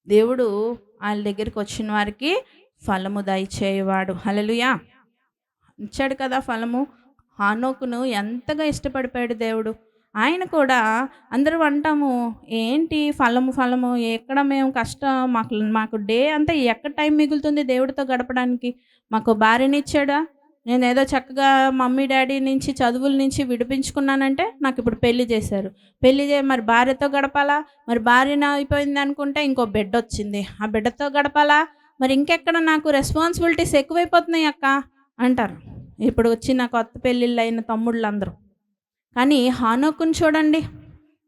[SPEAKER 1] దేవుడు ఆయన దగ్గరికి వచ్చిన వారికి ఫలము దయచేయవాడు. హల్లెలూయా. ఇచ్చాడు కదా ఫలము. హానోకును ఎంతగా ఇష్టపడిపోయాడు దేవుడు. ఆయన కూడా అందరూ అంటాము, ఏంటి ఫలము ఎక్కడ మేము కష్టం, మాకు డే అంతా ఎక్కడ టైం మిగులుతుంది దేవుడితో గడపడానికి? మాకు భార్యనిచ్చాడా? నేను ఏదో చక్కగా మమ్మీ డాడీ నుంచి చదువుల నుంచి విడిపించుకున్నానంటే నాకు ఇప్పుడు పెళ్లి చేశారు. మరి భార్యతో గడపాలా? మరి భార్యన అయిపోయింది అనుకుంటే ఇంకో బిడ్డ వచ్చింది, ఆ బిడ్డతో గడపాలా? మరి ఇంకెక్కడ నాకు రెస్పాన్సిబిలిటీస్ ఎక్కువైపోతున్నాయి అక్క అంటారు ఇప్పుడు వచ్చిన కొత్త పెళ్ళిళ్ళు అయిన తమ్ముళ్ళు అందరూ. కానీ హానోకుని చూడండి,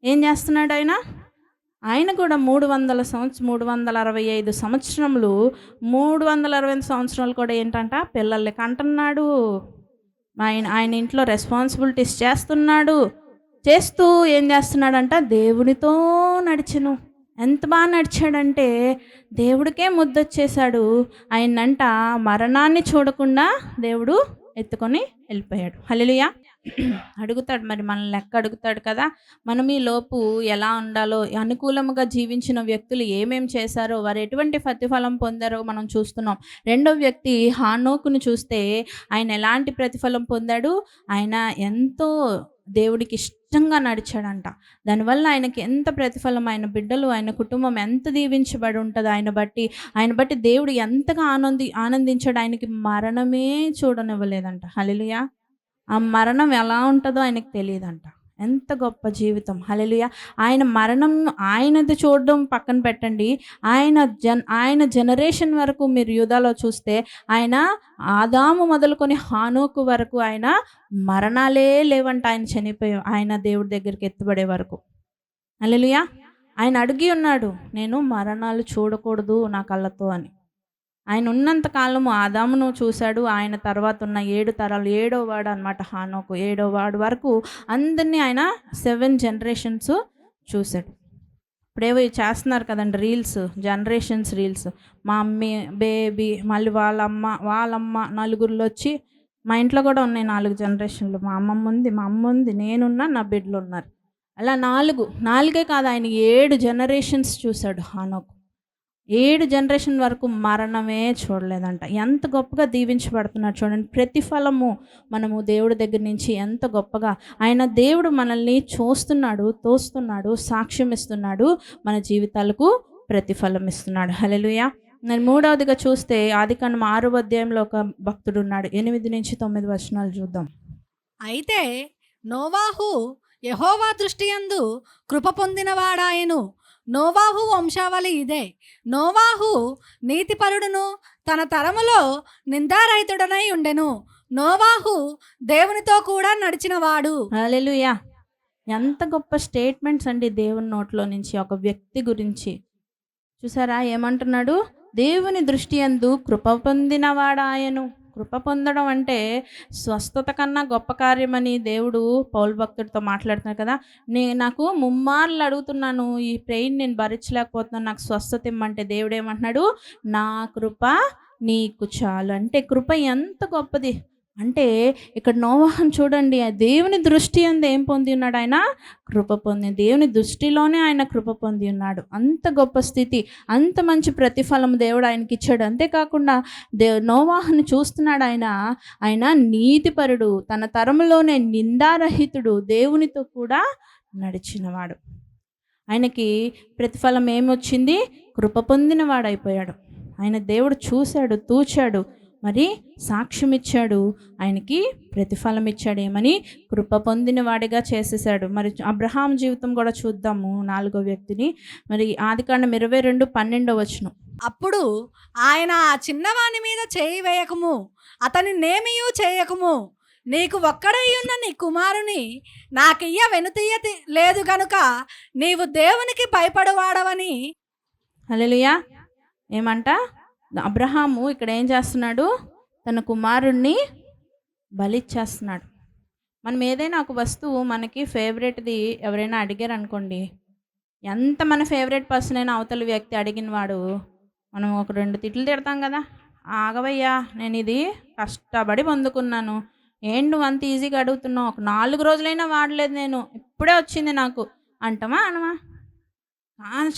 [SPEAKER 1] ఏం చేస్తున్నాడు ఆయన కూడా 365 సంవత్సరములు 365 సంవత్సరాలు కూడా ఏంటంట పిల్లల్ని కంటున్నాడు. ఆయన ఇంట్లో రెస్పాన్సిబిలిటీస్ చేస్తూ ఏం చేస్తున్నాడంట? దేవునితో నడిచెను. ఎంత బాగా నడిచాడంటే దేవుడికే ముద్దొచ్చేశాడు. ఆయనంట మరణాన్ని చూడకుండా దేవుడు ఎత్తుకొని వెళ్ళిపోయాడు. హల్లెలూయా. అడుగుతాడు, మరి మనల్ని లెక్క అడుగుతాడు కదా. మనం ఈ లోపు ఎలా ఉండాలో, అనుకూలముగా జీవించిన వ్యక్తులు ఏమేం చేశారో, వారు ఎటువంటి ప్రతిఫలం పొందారో మనం చూస్తున్నాం. రెండో వ్యక్తి హానోకును చూస్తే ఆయన ఎలాంటి ప్రతిఫలం పొందాడు? ఆయన ఎంతో దేవుడికి ఇష్టంగా నడిచాడంట. దానివల్ల ఆయనకి ఎంత ప్రతిఫలం, ఆయన బిడ్డలు, ఆయన కుటుంబం ఎంత దీవించబడి ఉంటుంది ఆయన బట్టి దేవుడు ఎంతగా ఆనందించాడు. ఆయనకి మరణమే చూడనివ్వలేదంట. హల్లెలూయా. ఆ మరణం ఎలా ఉంటుందో ఆయనకు తెలియదంట. ఎంత గొప్ప జీవితం. హల్లెలూయా. ఆయన మరణం ఆయనది చూడడం పక్కన పెట్టండి, ఆయన జనరేషన్ వరకు మీరు యూదాలో చూస్తే ఆయన ఆదాము మొదలుకొని హానోకు వరకు ఆయన మరణాలే లేవంట. ఆయన చనిపోయి ఆయన దేవుడి దగ్గరికి ఎత్తుబడే వరకు. హల్లెలూయా. ఆయన అడిగి ఉన్నాడు, నేను మరణాలు చూడకూడదు నా కళ్ళతో అని. ఆయన ఉన్నంత కాలము ఆదామును చూశాడు. ఆయన తర్వాత ఉన్న 7 తరాలు, 7వ వాడు అనమాట హానోకు. 7వ వాడు వరకు అందరినీ ఆయన 7 జనరేషన్స్ చూశాడు. ఇప్పుడేవో చేస్తున్నారు కదండి రీల్స్, జనరేషన్స్ రీల్స్. మా అమ్మ బేబీ, మళ్ళీ వాళ్ళమ్మ నలుగురిలో వచ్చి, మా ఇంట్లో కూడా ఉన్నాయి 4 జనరేషన్లు. మా అమ్మ ఉంది, నేనున్నా, నా బిడ్డలు ఉన్నారు. అలా 4 కాదు, ఆయన 7 జనరేషన్స్ చూశాడు హానోకు. 7 జనరేషన్ వరకు మరణమే చూడలేదంట. ఎంత గొప్పగా దీవించబడుతున్నాడు చూడండి. ప్రతిఫలము మనము దేవుడి దగ్గర నుంచి ఎంత గొప్పగా దేవుడు మనల్ని చూస్తున్నాడు, తోస్తున్నాడు, సాక్ష్యం ఇస్తున్నాడు, మన జీవితాలకు ప్రతిఫలం ఇస్తున్నాడు. హల్లెలూయా. నేను మూడవదిగా చూస్తే ఆదికాండం 6వ అధ్యాయంలో ఒక భక్తుడు ఉన్నాడు. 8-9 వచనాలు చూద్దాం.
[SPEAKER 3] అయితే నోవాహు యెహోవా దృష్టి యందు కృప పొందినవాడాయను. నోవాహు వంశావళి ఇదే. నోవాహు నీతిపరుడును తన తరములో నిందారహితుడనై ఉండెను. నోవాహు దేవునితో కూడా నడిచినవాడు.
[SPEAKER 1] హల్లెలూయా. ఎంత గొప్ప స్టేట్మెంట్స్ అండి దేవుని నోట్లో నుంచి ఒక వ్యక్తి గురించి. చూసారా ఏమంటున్నాడు? దేవుని దృష్టి యందు కృప పొందినవాడాయను. కృప పొందడం అంటే స్వస్థత కన్నా గొప్ప కార్యమని దేవుడు పౌలు భక్తుడితో మాట్లాడుతున్నారు కదా. నాకు ముమ్మార్లు అడుగుతున్నాను, ఈ పెయిన్ నేను భరించలేకపోతున్నాను, నాకు స్వస్థత ఇమ్మంటే దేవుడు ఏమంటున్నాడు? నా కృప నీకు చాలు. అంటే కృప ఎంత గొప్పది అంటే ఇక్కడ నోవాహును చూడండి, ఆ దేవుని దృష్టి యందు ఏం పొంది ఉన్నాడు? ఆయన కృప పొంది, దేవుని దృష్టిలోనే ఆయన కృప పొంది ఉన్నాడు. అంత గొప్ప స్థితి, అంత మంచి ప్రతిఫలం దేవుడు ఆయనకి ఇచ్చాడు. అంతేకాకుండా నోవాహును చూస్తున్నాడు ఆయన. ఆయన నీతిపరుడు, తన తరములోనే నిందారహితుడు, దేవునితో కూడా నడిచినవాడు. ఆయనకి ప్రతిఫలం ఏమొచ్చింది? కృప పొందిన వాడైపోయాడు. ఆయన దేవుడు చూశాడు, తూచాడు, మరి సాక్ష్యం ఇచ్చాడు, ఆయనకి ప్రతిఫలం ఇచ్చాడు. ఏమని? కృప పొందిన వాడిగా చేసేసాడు. మరి అబ్రహాం జీవితం కూడా చూద్దాము, 4వ వ్యక్తిని. మరి ఆదికాండం 22:12
[SPEAKER 3] అప్పుడు ఆయన ఆ చిన్నవాని మీద చేయి వేయకము, అతని నేమియూ చేయకము, నీకు ఒక్కడై ఉన్న నీ కుమారుని నాకియ్య వెనుతీయ లేదు గనుక నీవు దేవునికి భయపడవాడవని.
[SPEAKER 1] హల్లెలూయా. ఏమంట? అబ్రహాము ఇక్కడ ఏం చేస్తున్నాడు? తన కుమారుణ్ణి బలిచ్చేస్తున్నాడు. మనం ఏదైనా ఒక వస్తువు మనకి ఫేవరెట్ది ఎవరైనా అడిగారు అనుకోండి, ఎంత మన ఫేవరెట్ పర్సన్ అయినా అవతల వ్యక్తి అడిగిన వాడు మనం ఒక 2 తిట్లు తిడతాం కదా. ఆగవయ్యా, నేను ఇది కష్టపడి పొందుకున్నాను, ఏంటి నువ్వు అంత ఈజీగా అడుగుతున్నావు, ఒక 4 రోజులైనా వాడలేదు, నేను ఇప్పుడే వచ్చింది నాకు అంటామా అనమా?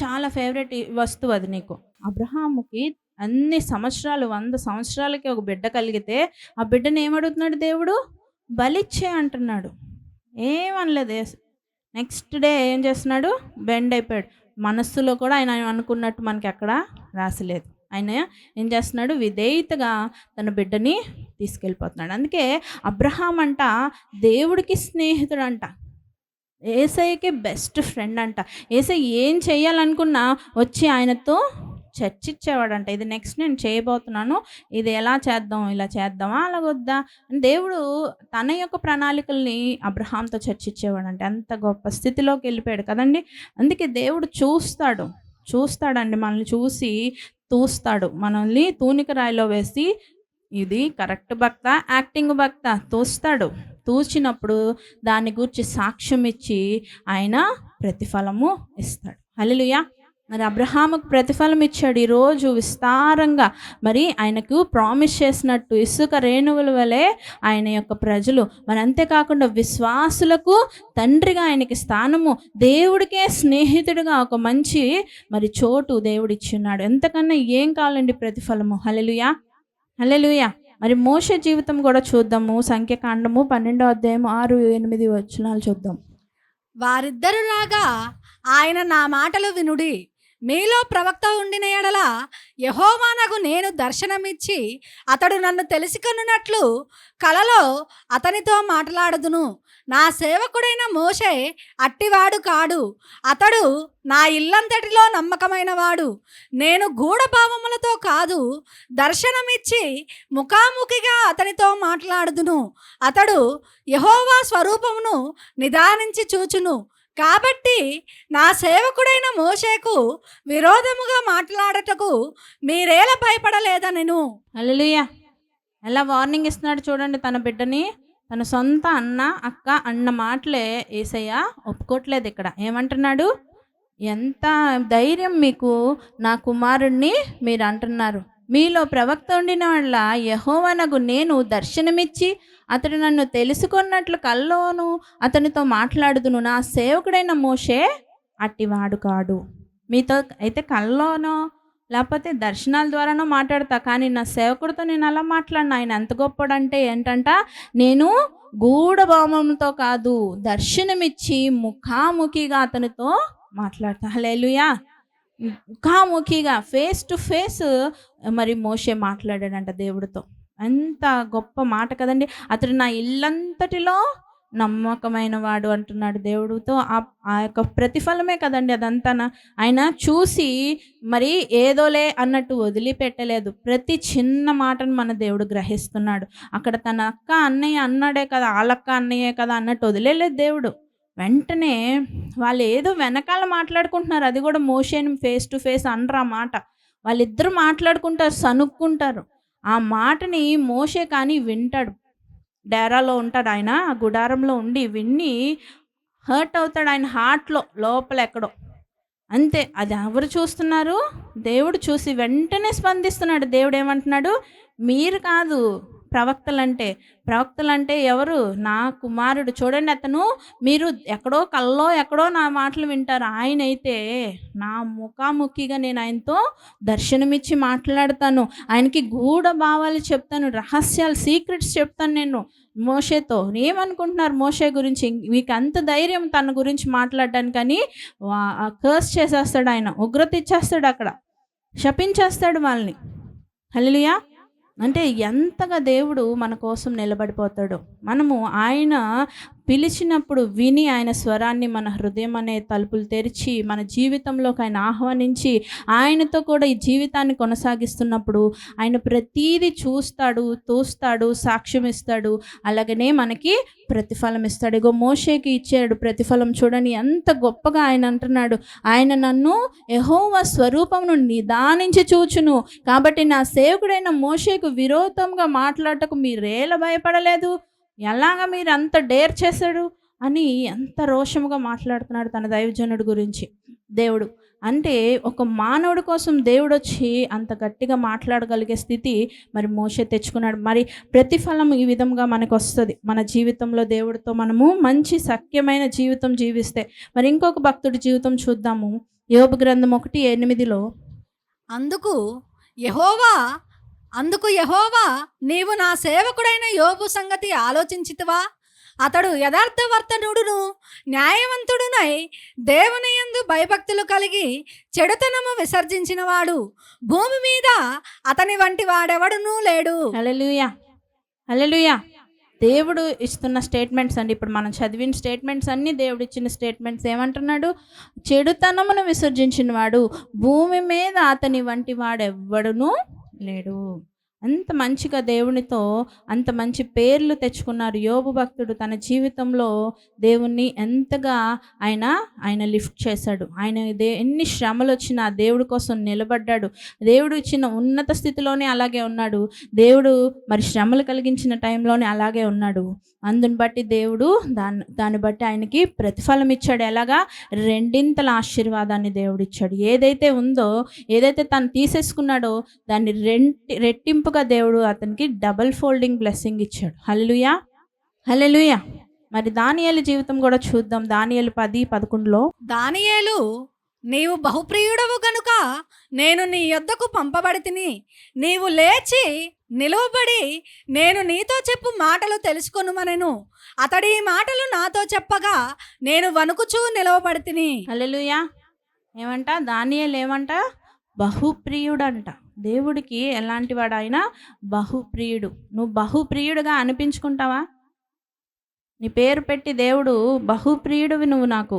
[SPEAKER 1] చాలా ఫేవరెట్ వస్తువు అది నీకు. అబ్రహాముకి అన్ని సంవత్సరాలు, 100 సంవత్సరాలకి ఒక బిడ్డ కలిగితే ఆ బిడ్డను ఏమడుగుతున్నాడు దేవుడు? బలిచ్చే అంటున్నాడు. ఏమనలేదు. నెక్స్ట్ డే ఏం చేస్తున్నాడు? బెండ్ అయిపోయాడు. మనస్సులో కూడా ఆయన అనుకున్నట్టు మనకి ఎక్కడ రాసలేదు. ఆయన ఏం చేస్తున్నాడు? విధేయతగా తన బిడ్డని తీసుకెళ్ళిపోతున్నాడు. అందుకే అబ్రహాం అంట దేవుడికి స్నేహితుడు అంట, యేసయ్యకి బెస్ట్ ఫ్రెండ్ అంట. యేసయ్య ఏం చేయాలనుకున్నా వచ్చి ఆయనతో చర్చించేవాడంట. ఇది నెక్స్ట్ నేను చేయబోతున్నాను, ఇది ఎలా చేద్దాం, ఇలా చేద్దామా, అలాగొద్దా అని దేవుడు తన యొక్క ప్రణాళికల్ని అబ్రహాంతో చర్చించేవాడంట. అంత గొప్ప స్థితిలోకి వెళ్ళిపోయాడు కదండి. అందుకే దేవుడు చూస్తాడండి, మనల్ని చూసి తూస్తాడు. మనల్ని తూనిక రాయిలో వేసి ఇది కరెక్ట్ భక్త, యాక్టింగ్ భక్త తూస్తాడు. తూచినప్పుడు దాని గురించి సాక్ష్యం ఇచ్చి ఆయన ప్రతిఫలము ఇస్తాడు. హల్లెలూయా. మరి అబ్రహాముకు ప్రతిఫలం ఇచ్చాడు ఈరోజు విస్తారంగా. మరి ఆయనకు ప్రామిస్ చేసినట్టు ఇసుక రేణువుల వలె ఆయన యొక్క ప్రజలు. మరి అంతేకాకుండా విశ్వాసులకు తండ్రిగా ఆయనకి స్థానము, దేవుడికే స్నేహితుడిగా ఒక మంచి మరి చోటు దేవుడు ఇచ్చున్నాడు. ఎంతకన్నా ఏం కావాలండి ప్రతిఫలము? హల్లెలూయా, హల్లెలూయా. మరి మోషే జీవితం కూడా చూద్దాము. సంఖ్యాకాండము 12:6-8 చూద్దాం.
[SPEAKER 3] వారిద్దరు రాగా ఆయన నా మాటలు వినుడి, మీలో ప్రవక్త ఉండిన ఎడల యెహోవానగు నేను దర్శనమిచ్చి అతడు నన్ను తెలుసుకొనున్నట్లు కలలో అతనితో మాట్లాడుదును. నా సేవకుడైన మోషే అట్టివాడు కాడు, అతడు నా ఇల్లంతటిలో నమ్మకమైన వాడు. నేను గూఢభావములతో కాదు, దర్శనమిచ్చి ముఖాముఖిగా అతనితో మాట్లాడుదును. అతడు యెహోవా స్వరూపమును నిదానించి చూచును. కాబట్టి నా సేవకుడైన మోషేకు విరోధముగా మాట్లాడటకు మీరేలా భయపడలేదనెను.
[SPEAKER 1] హల్లెలూయా. ఎలా వార్నింగ్ ఇస్తున్నాడు చూడండి తన బిడ్డని. తన సొంత అన్న అక్క అన్న మాటలే యేసయ్య ఒప్పుకోవట్లేదు. ఇక్కడ ఏమంటున్నాడు? ఎంత ధైర్యం మీకు, నా కుమారుణ్ణి మీరు అంటున్నారు. మీలో ప్రవక్త ఉండిన వాళ్ళ యెహోవానగు నేను దర్శనమిచ్చి అతడు నన్ను తెలుసుకున్నట్లు కల్లోను అతనితో మాట్లాడుదును. నా సేవకుడైన మోషే అట్టివాడు కాడు. మీతో అయితే కల్లోనో లేకపోతే దర్శనాల ద్వారానో మాట్లాడతా, కానీ నా సేవకుడితో నేను అలా మాట్లాడిన. ఆయన ఎంత గొప్పడంటే ఏంటంట, నేను గూఢభావంతో కాదు, దర్శనమిచ్చి ముఖాముఖిగా అతనితో మాట్లాడతా. హల్లెలూయా. ముఖాముఖిగా ఫేస్ టు ఫేస్ మరి మోషే మాట్లాడాడంట దేవుడితో. అంత గొప్ప మాట కదండి. అతడు నా ఇల్లంతటిలో నమ్మకమైన వాడు అంటున్నాడు దేవుడితో. ఆ యొక్క ప్రతిఫలమే కదండి అదంతా. ఆయన చూసి మరి ఏదోలే అన్నట్టు వదిలిపెట్టలేదు. ప్రతి చిన్న మాటను మన దేవుడు గ్రహిస్తున్నాడు. అక్కడ తన అక్క అన్నయ్య అన్నాడే కదా, వాళ్ళక్క అన్నయ్యే కదా అన్నట్టు వదిలేలేదు దేవుడు. వెంటనే వాళ్ళు ఏదో వెనకాల మాట్లాడుకుంటున్నారు. అది కూడా మోషేని ఫేస్ టు ఫేస్ అనరు ఆ మాట. వాళ్ళిద్దరూ మాట్లాడుకుంటారు, సనుక్కుంటారు. ఆ మాటని మోషే కానీ వింటాడు. డేరాలో ఉంటాడు ఆయన. ఆ గుడారంలో ఉండి విని హర్ట్ అవుతాడు ఆయన హార్ట్‌లో లోపల ఎక్కడో. అంతే. అది ఎవరు చూస్తున్నారు? దేవుడు చూసి వెంటనే స్పందిస్తున్నాడు. దేవుడు ఏమంటున్నాడు? మీరు కాదు ప్రవక్తలంటే. ప్రవక్తలంటే ఎవరు? నా కుమారుడు. చూడండి అతను మీరు ఎక్కడో కల్లో ఎక్కడో నా మాటలు వింటారు. ఆయనైతే నా ముఖాముఖిగా నేను ఆయనతో దర్శనమిచ్చి మాట్లాడతాను. ఆయనకి గూఢ భావాలు చెప్తాను. రహస్యాలు, సీక్రెట్స్ చెప్తాను నేను మోషేతో. ఏమనుకుంటున్నారు మోషే గురించి? మీకు అంత ధైర్యం తన గురించి మాట్లాడడానికని కర్స్ చేసేస్తాడు ఆయన. ఉగ్రత ఇచ్చేస్తాడు అక్కడ. శపించేస్తాడు వాళ్ళని. హల్లెలూయా! అంటే ఎంతగా దేవుడు మన కోసం నిలబడిపోతాడో. మనము ఆయన పిలిచినప్పుడు విని ఆయన స్వరాన్ని మన హృదయం అనే తలుపులు తెరిచి మన జీవితంలోకి ఆయన ఆహ్వానించి ఆయనతో కూడా ఈ జీవితాన్ని కొనసాగిస్తున్నప్పుడు ఆయన ప్రతీది చూస్తాడు, తూస్తాడు, సాక్ష్యం ఇస్తాడు. అలాగనే మనకి ప్రతిఫలం ఇస్తాడు. ఇగో మోషేకి ఇచ్చాడు ప్రతిఫలం. చూడండి ఎంత గొప్పగా ఆయన అంటున్నాడు. ఆయన నన్ను యెహోవా స్వరూపమును నిదానించి చూచును, కాబట్టి నా సేవకుడైన మోషేకు విరోధంగా మాట్లాడటకు మీరేలా భయపడలేదు? ఎలాగ మీరు అంత డేర్ చేశాడు అని ఎంత రోషముగా మాట్లాడుతున్నాడు తన దైవజనుడి గురించి దేవుడు. అంటే ఒక మానవుడి కోసం దేవుడు వచ్చి అంత గట్టిగా మాట్లాడగలిగే స్థితి మరి మోషే తెచ్చుకున్నాడు. మరి ప్రతిఫలం ఈ విధంగా మనకు వస్తుంది. మన జీవితంలో దేవుడితో మనము మంచి సఖ్యమైన జీవితం జీవిస్తే. మరి ఇంకొక భక్తుడి జీవితం చూద్దాము. యోబు గ్రంథం 1:8
[SPEAKER 3] అందుకు యెహోవా నీవు నా సేవకుడైన యోబు సంగతి ఆలోచించితివా? అతడు యథార్థవర్తనుడును న్యాయవంతుడునై దేవుని యందు భయభక్తులు కలిగి చెడుతనము విసర్జించినవాడు. భూమి మీద అతని వంటి వాడెవడునూ లేడు.
[SPEAKER 1] హల్లెలూయా! హల్లెలూయా! దేవుడు ఇస్తున్న స్టేట్మెంట్స్ అండి. ఇప్పుడు మనం చదివిన స్టేట్మెంట్స్ అన్నీ దేవుడు ఇచ్చిన స్టేట్మెంట్స్. ఏమంటున్నాడు? చెడుతనమును విసర్జించిన వాడు, భూమి మీద అతని వంటి వాడెవ్వడునూ లేడు. అంత మంచిగా దేవునితో అంత మంచి పేర్లు తెచ్చుకున్నారు యోబు భక్తుడు. తన జీవితంలో దేవుణ్ణి ఎంతగా ఆయన లిఫ్ట్ చేశాడు. ఆయన ఎన్ని శ్రమలు వచ్చినా దేవుడి కోసం నిలబడ్డాడు. దేవుడు ఇచ్చిన ఉన్నత స్థితిలోనే అలాగే ఉన్నాడు. దేవుడు మరి శ్రమలు కలిగించిన టైంలోనే అలాగే ఉన్నాడు. అందుని బట్టి దేవుడు దాన్ని బట్టి ఆయనకి ప్రతిఫలం ఇచ్చాడు. ఎలాగా? రెండింతల ఆశీర్వాదాన్ని దేవుడు ఇచ్చాడు. ఏదైతే ఉందో, ఏదైతే తను తీసేసుకున్నాడో దాన్ని రెట్టింపుగా దేవుడు అతనికి డబుల్ ఫోల్డింగ్ బ్లెస్సింగ్ ఇచ్చాడు. హల్లెలూయా! హల్లెలూయా! మరి దానియేలు జీవితం కూడా చూద్దాం. దానియేలు 10:11
[SPEAKER 3] దానియేలు, నీవు బహుప్రియుడవు గనుక నేను నీ యొద్దకు పంపబడితిని. నీవు లేచి నిలువబడి నేను నీతో చెప్పు మాటలు తెలుసుకొనుమనెను. అతడి ఈ మాటలు నాతో చెప్పగా నేను వణుకుచూ నిలవబడితిని.
[SPEAKER 1] హల్లెలూయా! ఏమంట? దానియేలు ఏమంట? బహుప్రియుడంట. దేవుడికి ఎలాంటి వాడు? ఆయన బహుప్రియుడు. నువ్వు బహుప్రియుడుగా అనిపించుకుంటావా? నీ పేరు పెట్టి దేవుడు బహుప్రియుడివి నువ్వు నాకు,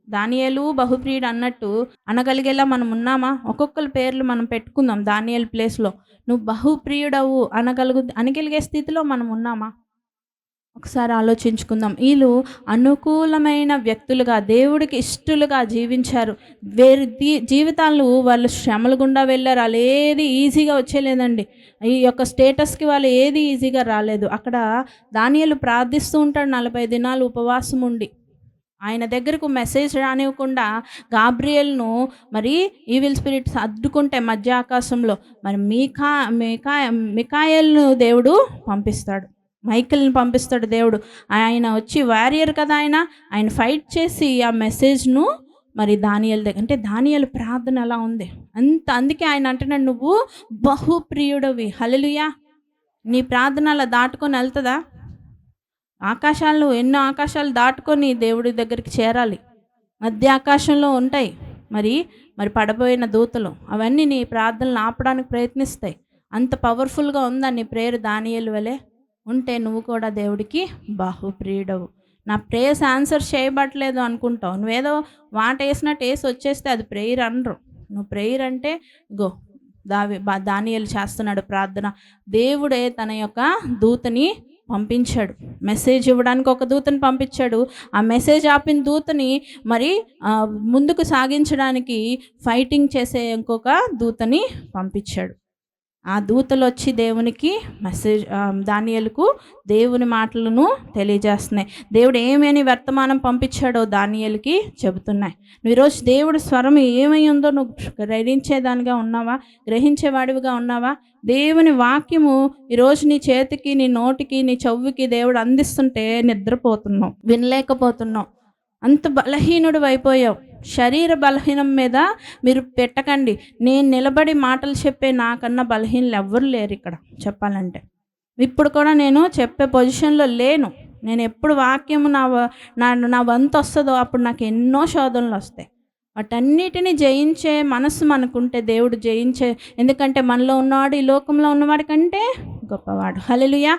[SPEAKER 1] దానియేలు బహుప్రియుడు అన్నట్టు అనగలిగేలా మనం ఉన్నామా? ఒక్కొక్కరి పేర్లు మనం పెట్టుకుందాం దానియేలు ప్లేస్లో. నువ్వు బహుప్రియుడవు అనగలిగే స్థితిలో మనం ఉన్నామా? ఒకసారి ఆలోచించుకుందాం. వీళ్ళు అనుకూలమైన వ్యక్తులుగా, దేవుడికి ఇష్టలుగా జీవించారు. వేరే జీవితాలు వాళ్ళు శ్రమల గుండా వెళ్ళారు. వాళ్ళు ఏది ఈజీగా వచ్చేలేదండి. ఈ యొక్క స్టేటస్కి వాళ్ళు ఏది ఈజీగా రాలేదు. అక్కడ దానియేలు ప్రార్థిస్తూ ఉంటాడు 40 దినాలు ఉపవాసం ఉండి. ఆయన దగ్గరకు మెసేజ్ రానివ్వకుండా గాబ్రియేల్ను మరి ఈవిల్ స్పిరిట్స్ అడ్డుకుంటే మధ్య ఆకాశంలో మరి మికాయేల్ను దేవుడు పంపిస్తాడు. మైకేల్ని పంపిస్తాడు దేవుడు. ఆయన వచ్చి వారియర్ కదా, ఆయన ఫైట్ చేసి ఆ మెసేజ్ను మరి దానియేలు దగ్గర, అంటే దానియేలు ప్రార్థన అలా ఉంది. అందుకే ఆయన అంటున్నాడు, నువ్వు బహుప్రియుడవి. హల్లెలూయా! నీ ప్రార్థన అలా దాటుకొని వెళ్తుందా? ఎన్నో ఆకాశాలు దాటుకొని దేవుడి దగ్గరికి చేరాలి. మధ్య ఆకాశంలో ఉంటాయి మరి పడబోయిన దూతలు. అవన్నీ నీ ప్రార్థనలు ఆపడానికి ప్రయత్నిస్తాయి. అంత పవర్ఫుల్గా ఉందా నీ ప్రేయర్? దానియేలు వలె ఉంటే నువ్వు కూడా దేవుడికి బహుప్రియుడవు. నా ప్రేయర్స్ ఆన్సర్ చేయబట్టలేదు అనుకుంటావు. నువ్వేదో మాట వేసినట్టు వేసి వచ్చేస్తే అది ప్రేయర్ అనరు. నువ్వు ప్రేయర్ అంటే దానియేలు చేస్తున్నాడు ప్రార్థన. దేవుడే తన యొక్క దూతని పంపించాడు. మెసేజ్ ఇవ్వడానికి ఒక దూతని పంపించాడు. ఆ మెసేజ్ ఆపిన దూతని మరి ముందుకు సాగించడానికి ఫైటింగ్ చేసే ఇంకొక దూతని పంపించాడు. ఆ దూతలు వచ్చి దేవునికి మెసేజ్ దానియేలుకు దేవుని మాటలను తెలియజేస్తున్నాయి. దేవుడు ఏమని వర్తమానం పంపించాడో దానియేలుకి చెబుతున్నాయి. నువ్వు ఈరోజు దేవుడి స్వరం ఏమై ఉందో నువ్వు గ్రహించేదానిగా ఉన్నావా? గ్రహించేవాడివిగా ఉన్నావా? దేవుని వాక్యము ఈరోజు నీ చేతికి, నీ నోటికి, నీ చెవుకి దేవుడు అందిస్తుంటే నిద్రపోతున్నావు, వినలేకపోతున్నావు. అంత బలహీనుడు అయిపోయావు. శరీర బలహీనం మీద మీరు పెట్టకండి. నేను నిలబడి మాటలు చెప్పే నాకన్నా బలహీనలు ఎవ్వరు లేరు ఇక్కడ చెప్పాలంటే. ఇప్పుడు కూడా నేను చెప్పే పొజిషన్లో లేను. నేను ఎప్పుడు వాక్యము నా వంతు వస్తుందో అప్పుడు నాకు ఎన్నో శోధనలు వస్తాయి. వాటన్నిటిని జయించే మనసు మనకుంటే దేవుడు జయించే, ఎందుకంటే మనలో ఉన్నవాడు ఈ లోకంలో ఉన్నవాడి కంటే గొప్పవాడు. హల్లెలూయా.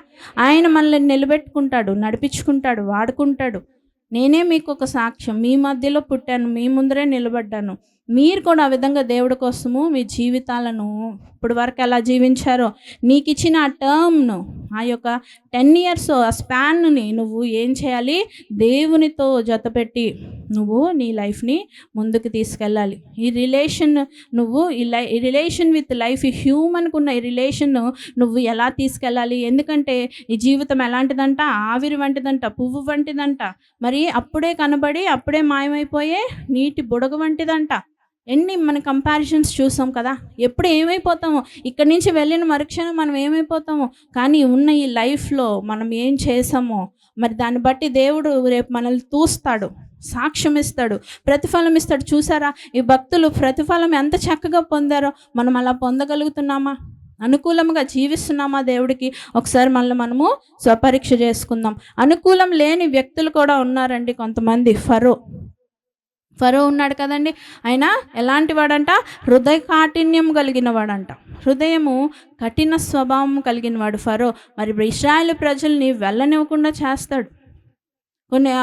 [SPEAKER 1] ఆయన మనల్ని నిలబెట్టుకుంటాడు, నడిపించుకుంటాడు, వాడుకుంటాడు. నేనే మీకు ఒక సాక్ష్యం. మీ మధ్యలో పుట్టాను, మీ ముందరే నిలబడ్డాను. మీరు కూడా ఆ విధంగా దేవుడి కోసము మీ జీవితాలను ఇప్పుడు వరకు ఎలా జీవించారో, నీకు ఇచ్చిన ఆ టర్మ్ను, ఆ యొక్క 10 years ఆ స్పాన్ని నువ్వు ఏం చేయాలి? దేవునితో జతపెట్టి నువ్వు నీ లైఫ్ని ముందుకు తీసుకెళ్ళాలి. ఈ రిలేషన్ నువ్వు ఈ రిలేషన్ విత్ లైఫ్, ఈ హ్యూమన్కు ఉన్న ఈ రిలేషన్ నువ్వు ఎలా తీసుకెళ్ళాలి? ఎందుకంటే ఈ జీవితం ఎలాంటిదంట? ఆవిరి వంటిదంట, పువ్వు వంటిదంట, మరి అప్పుడే కనబడి అప్పుడే మాయమైపోయే నీటి బుడగ వంటిదంట. ఎన్ని మన కంపారిజన్స్ చూసాం కదా. ఎప్పుడు ఏమైపోతామో, ఇక్కడి నుంచి వెళ్ళిన మరుక్షణం మనం ఏమైపోతామో. కానీ ఉన్న ఈ లైఫ్లో మనం ఏం చేసామో మరి దాన్ని బట్టి దేవుడు రేపు మనల్ని చూస్తాడు, సాక్ష్యం ఇస్తాడు, ప్రతిఫలం ఇస్తాడు. చూసారా ఈ భక్తులు ప్రతిఫలం ఎంత చక్కగా పొందారో మనం అలా పొందగలుగుతున్నామా? అనుకూలంగా జీవిస్తున్నామా దేవుడికి? ఒకసారి మనము స్వపరీక్ష చేసుకుందాం. అనుకూలం లేని వ్యక్తులు కూడా ఉన్నారండి కొంతమంది. ఫరో ఉన్నాడు కదండి. ఆయన ఎలాంటి వాడంట? హృదయ కాఠిన్యం కలిగిన వాడంట. హృదయము కఠిన స్వభావం కలిగిన వాడు ఫరో. మరి ఇశ్రాయేలు ప్రజల్ని వెళ్ళనివ్వకుండా చేస్తాడు.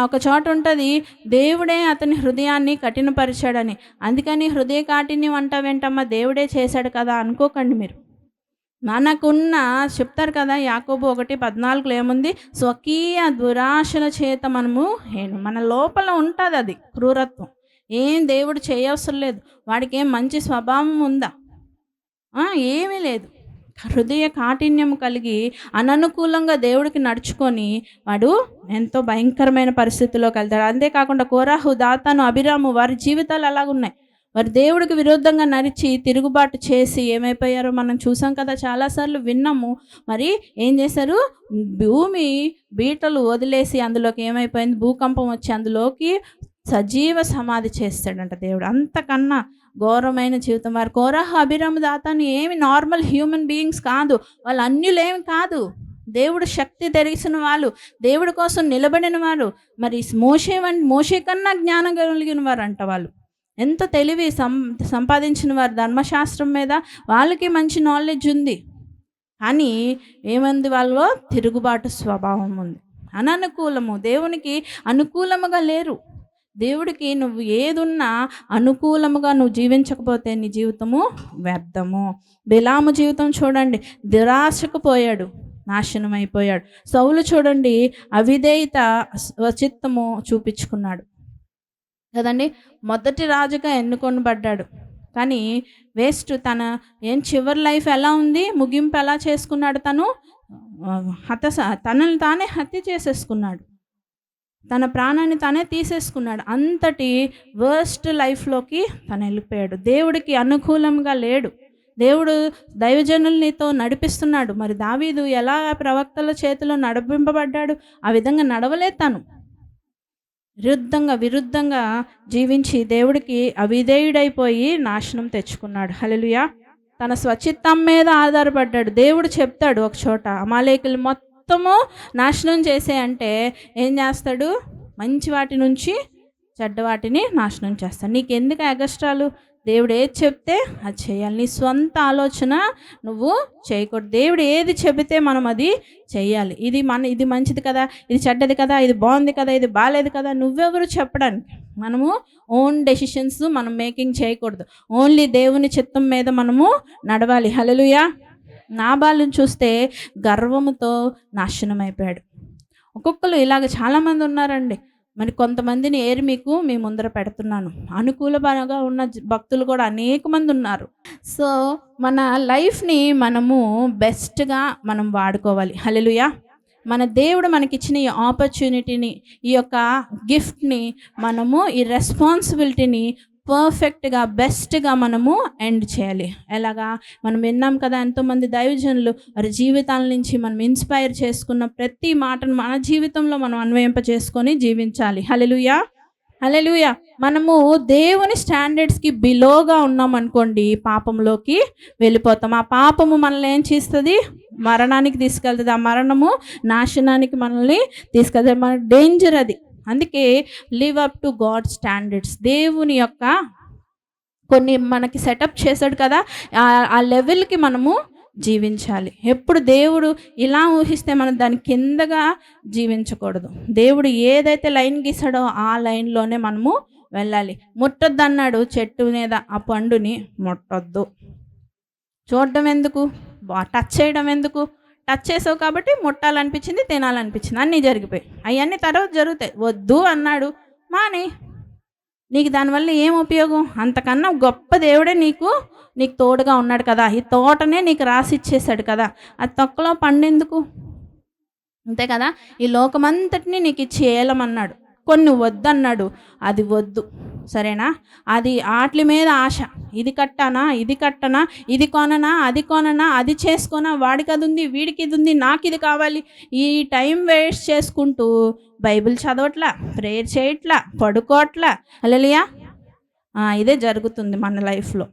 [SPEAKER 1] ఒక చోట ఉంటుంది, దేవుడే అతని హృదయాన్ని కఠినపరిచాడని. అందుకని హృదయ కాఠిన్యం అంటావేంటమ్మా? దేవుడే చేశాడు కదా అనుకోకండి మీరు. మనకున్న చెప్తారు కదా యాకోబు 1:14 ఏముంది? స్వకీయ దురాశల చేత మన లోపల ఉంటుంది అది క్రూరత్వం. ఏం దేవుడు చేయవసరం లేదు. వాడికి ఏం మంచి స్వభావం ఉందా? ఏమీ లేదు. హృదయ కాఠిన్యం కలిగి అననుకూలంగా దేవుడికి నడుచుకొని వాడు ఎంతో భయంకరమైన పరిస్థితుల్లోకి వెళ్తాడు. అంతేకాకుండా కోరాహు, దాతాను, అభిరాము వారి జీవితాలు అలాగున్నాయి. వారు దేవుడికి విరుద్ధంగా నడిచి తిరుగుబాటు చేసి ఏమైపోయారో మనం చూసాం కదా, చాలాసార్లు విన్నాము. మరి ఏం చేశారు? భూమి బీటలు వదిలేసి అందులోకి ఏమైపోయింది? భూకంపం వచ్చి అందులోకి సజీవ సమాధి చేస్తాడంట దేవుడు. అంతకన్నా ఘోరమైన జీవితం. వారు కోరాహు, అభిరాము, దాతాను ఏమి నార్మల్ హ్యూమన్ బీయింగ్స్ కాదు. వాళ్ళు అన్యులేమి కాదు. దేవుడు శక్తి తెలిసిన వాళ్ళు, దేవుడి కోసం నిలబడిన వారు. మరి మోషే కన్నా జ్ఞానం కలిగిన వారు అంట. వాళ్ళు ఎంత తెలివి సంపాదించిన వారు. ధర్మశాస్త్రం మీద వాళ్ళకి మంచి నాలెడ్జ్ ఉంది. కానీ ఏమంది? వాళ్ళలో తిరుగుబాటు స్వభావం ఉంది, అననుకూలము, దేవునికి అనుకూలముగా లేరు. దేవుడికి నువ్వు ఏదున్నా అనుకూలముగా నువ్వు జీవించకపోతే నీ జీవితము వ్యర్థము. బిలాము జీవితం చూడండి, దురాశకు పోయాడు, నాశనం అయిపోయాడు. సౌలు చూడండి, అవిధేయత చిత్తము చూపించుకున్నాడు కదండి. మొదటి రాజుగా ఎన్నుకొనబడ్డాడు, కానీ వేస్ట్. చివరి లైఫ్ ఎలా ఉంది? ముగింపు ఎలా చేసుకున్నాడు? తనని తానే హత్య చేసేసుకున్నాడు, తన ప్రాణాన్ని తానే తీసేసుకున్నాడు. అంతటి వర్స్ట్ లైఫ్లోకి తను వెళ్ళిపోయాడు. దేవుడికి అనుకూలంగా లేడు. దేవుడు దైవజనులనితో నడిపిస్తున్నాడు. మరి దావీదు ఎలా ప్రవక్తల చేతిలో నడిపింపబడ్డాడు? ఆ విధంగా నడవలేదు. తను విరుద్ధంగా జీవించి దేవుడికి అవిధేయుడైపోయి నాశనం తెచ్చుకున్నాడు. హల్లెలూయా. తన స్వచిత్తం మీద ఆధారపడ్డాడు. దేవుడు చెప్తాడు ఒక చోట, అమాలేకులు మొత్తము నాశనం చేసే అంటే ఏం చేస్తాడు? మంచి వాటి నుంచి చెడ్డ వాటిని నాశనం చేస్తాడు. నీకెందుకు ఎగస్ట్రాలు? దేవుడు ఏది చెప్తే అది చేయాలి. నీ స్వంత ఆలోచన నువ్వు చేయకూడదు. దేవుడు ఏది చెబితే మనం అది చేయాలి. ఇది మంచిది కదా, ఇది చెడ్డది కదా, ఇది బాగుంది కదా, ఇది బాగాలేదు కదా, నువ్వెవరు చెప్పడానికి? మనము ఓన్ డెసిషన్స్ మనం మేకింగ్ చేయకూడదు. ఓన్లీ దేవుని చిత్తం మీద మనము నడవాలి. హల్లెలూయా. నాబాలుని చూస్తే గర్వముతో నాశనం అయిపోయాడు. ఒక్కొక్కరు ఇలాగ చాలామంది ఉన్నారండి. మరి కొంతమందిని ఏరి మీకు మీ ముందర పెడుతున్నాను. అనుకూలంగా ఉన్న భక్తులు కూడా అనేక మంది ఉన్నారు. సో మన లైఫ్ని మనము బెస్ట్గా మనం వాడుకోవాలి. హల్లెలూయా. మన దేవుడు మనకిచ్చిన ఈ ఆపర్చునిటీని, ఈ యొక్క గిఫ్ట్ని, మనము ఈ రెస్పాన్సిబిలిటీని పర్ఫెక్ట్గా బెస్ట్గా మనము ఎండ్ చేయాలి. ఎలాగా మనం విన్నాం కదా, ఎంతోమంది దైవజనులు వారి జీవితాల నుంచి మనం ఇన్స్పైర్ చేసుకున్న ప్రతి మాటను మన జీవితంలో మనం అన్వయింప చేసుకొని జీవించాలి. హల్లెలూయా, హల్లెలూయా. మనము దేవుని స్టాండర్డ్స్కి బిలోగా ఉన్నాం అనుకోండి, పాపంలోకి వెళ్ళిపోతాం. ఆ పాపము మనల్ని ఏం చేస్తుంది? మరణానికి తీసుకెళ్తుంది. ఆ మరణము నాశనానికి మనల్ని తీసుకెళ్తుంది. మన డేంజర్ అది. అందుకే live up to God standards. దేవుని యొక్క కొన్ని మనకి సెటప్ చేశాడు కదా, ఆ లెవెల్కి మనము జీవించాలి. ఎప్పుడు దేవుడు ఇలా ఊహిస్తే మనం దాని కిందగా జీవించకూడదు. దేవుడు ఏదైతే లైన్ గీసాడో ఆ లైన్లోనే మనము వెళ్ళాలి. ముట్టొద్దు అన్నాడు, చెట్టు మీద ఆ పండుని ముట్టొద్దు. చూడడం ఎందుకు? టచ్ చేయడం ఎందుకు? టచ్ చేసావు కాబట్టి ముట్టాలనిపించింది, తినాలనిపించింది, అన్నీ జరిగిపోయాయి. అవన్నీ తర్వాత జరుగుతాయి. వద్దు అన్నాడు, మానే. నీకు దానివల్ల ఏం ఉపయోగం? అంతకన్నా గొప్ప దేవుడే నీకు తోడుగా ఉన్నాడు కదా. ఈ తోటనే నీకు రాసి ఇచ్చేసాడు కదా, అది తొక్కలో పండెందుకు? అంతే కదా. ఈ లోకమంతటిని నీకు ఇచ్చి ఏలమన్నాడు, కొన్ని వద్దన్నాడు, అది వద్దు. సరేనా? అది ఆటల మీద ఆశ. ఇది కట్టానా, ఇది కట్టనా, ఇది కొననా, అది కొననా, అది చేసుకోనా, వాడికి అది ఉంది, వీడికి ఇది ఉంది, నాకు ఇది కావాలి. ఈ టైం వేస్ట్ చేసుకుంటూ బైబిల్ చదవట్లా, ప్రేయర్ చేయట్లా, పడుకోవట్లా. హల్లెలూయా. ఇదే జరుగుతుంది మన లైఫ్లో.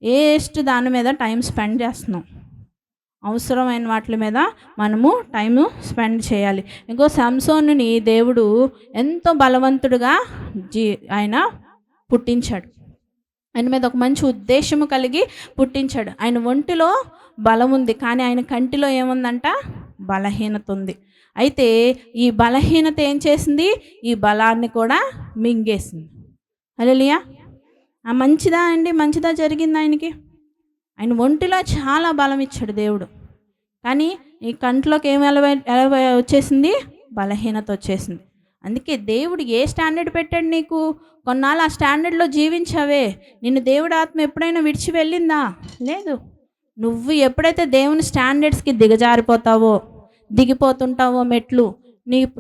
[SPEAKER 1] వేస్ట్ దాని మీద టైం స్పెండ్ చేస్తున్నాం. అవసరమైన వాటి మీద మనము టైము స్పెండ్ చేయాలి. ఇంకో సంసోనుని దేవుడు ఎంతో బలవంతుడుగా ఆయన పుట్టించాడు. ఆయన మీద ఒక మంచి ఉద్దేశము కలిగి పుట్టించాడు. ఆయన ఒంటిలో బలం ఉంది, కానీ ఆయన కంటిలో ఏముందంట? బలహీనత ఉంది. అయితే ఈ బలహీనత ఏం చేసింది? ఈ బలాన్ని కూడా మింగేసింది. హల్లెలూయా. మంచిదా అండి? మంచిదా జరిగింది ఆయనకి? ఆయన ఒంటిలో చాలా బలం ఇచ్చాడు దేవుడు, కానీ ఈ కంట్లోకి ఏమి ఎలా వచ్చేసింది? బలహీనత వచ్చేసింది. అందుకే దేవుడు ఏ స్టాండర్డ్ పెట్టాడు నీకు? కొన్నాళ్ళు ఆ స్టాండర్డ్లో జీవించావే, నిన్ను దేవుడు ఆత్మ ఎప్పుడైనా విడిచి వెళ్ళిందా? లేదు. నువ్వు ఎప్పుడైతే దేవుని స్టాండర్డ్స్కి దిగిపోతుంటావో మెట్లు,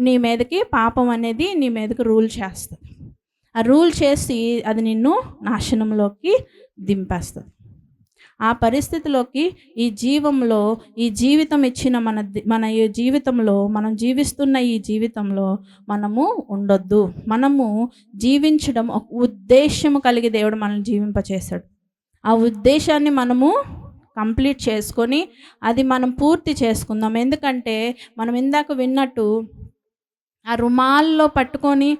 [SPEAKER 1] నీ మీదకి పాపం అనేది నీ మీదకి రూల్ చేస్తుంది. ఆ రూల్ చేసి అది నిన్ను నాశనంలోకి దింపేస్తుంది. ఆ పరిస్థితిలోకి ఈ జీవితం ఇచ్చిన మన ఈ జీవితంలో, మనం జీవిస్తున్న ఈ జీవితంలో మనము ఉండొద్దు. మనము జీవించడం ఒక ఉద్దేశము కలిగి దేవుడు మనల్ని జీవింపచేశాడు. ఆ ఉద్దేశాన్ని మనము కంప్లీట్ చేసుకొని అది మనం పూర్తి చేసుకుందాం. ఎందుకంటే మనం ఇందాక విన్నట్టు ఆ రుమాల్లో పట్టుకొని,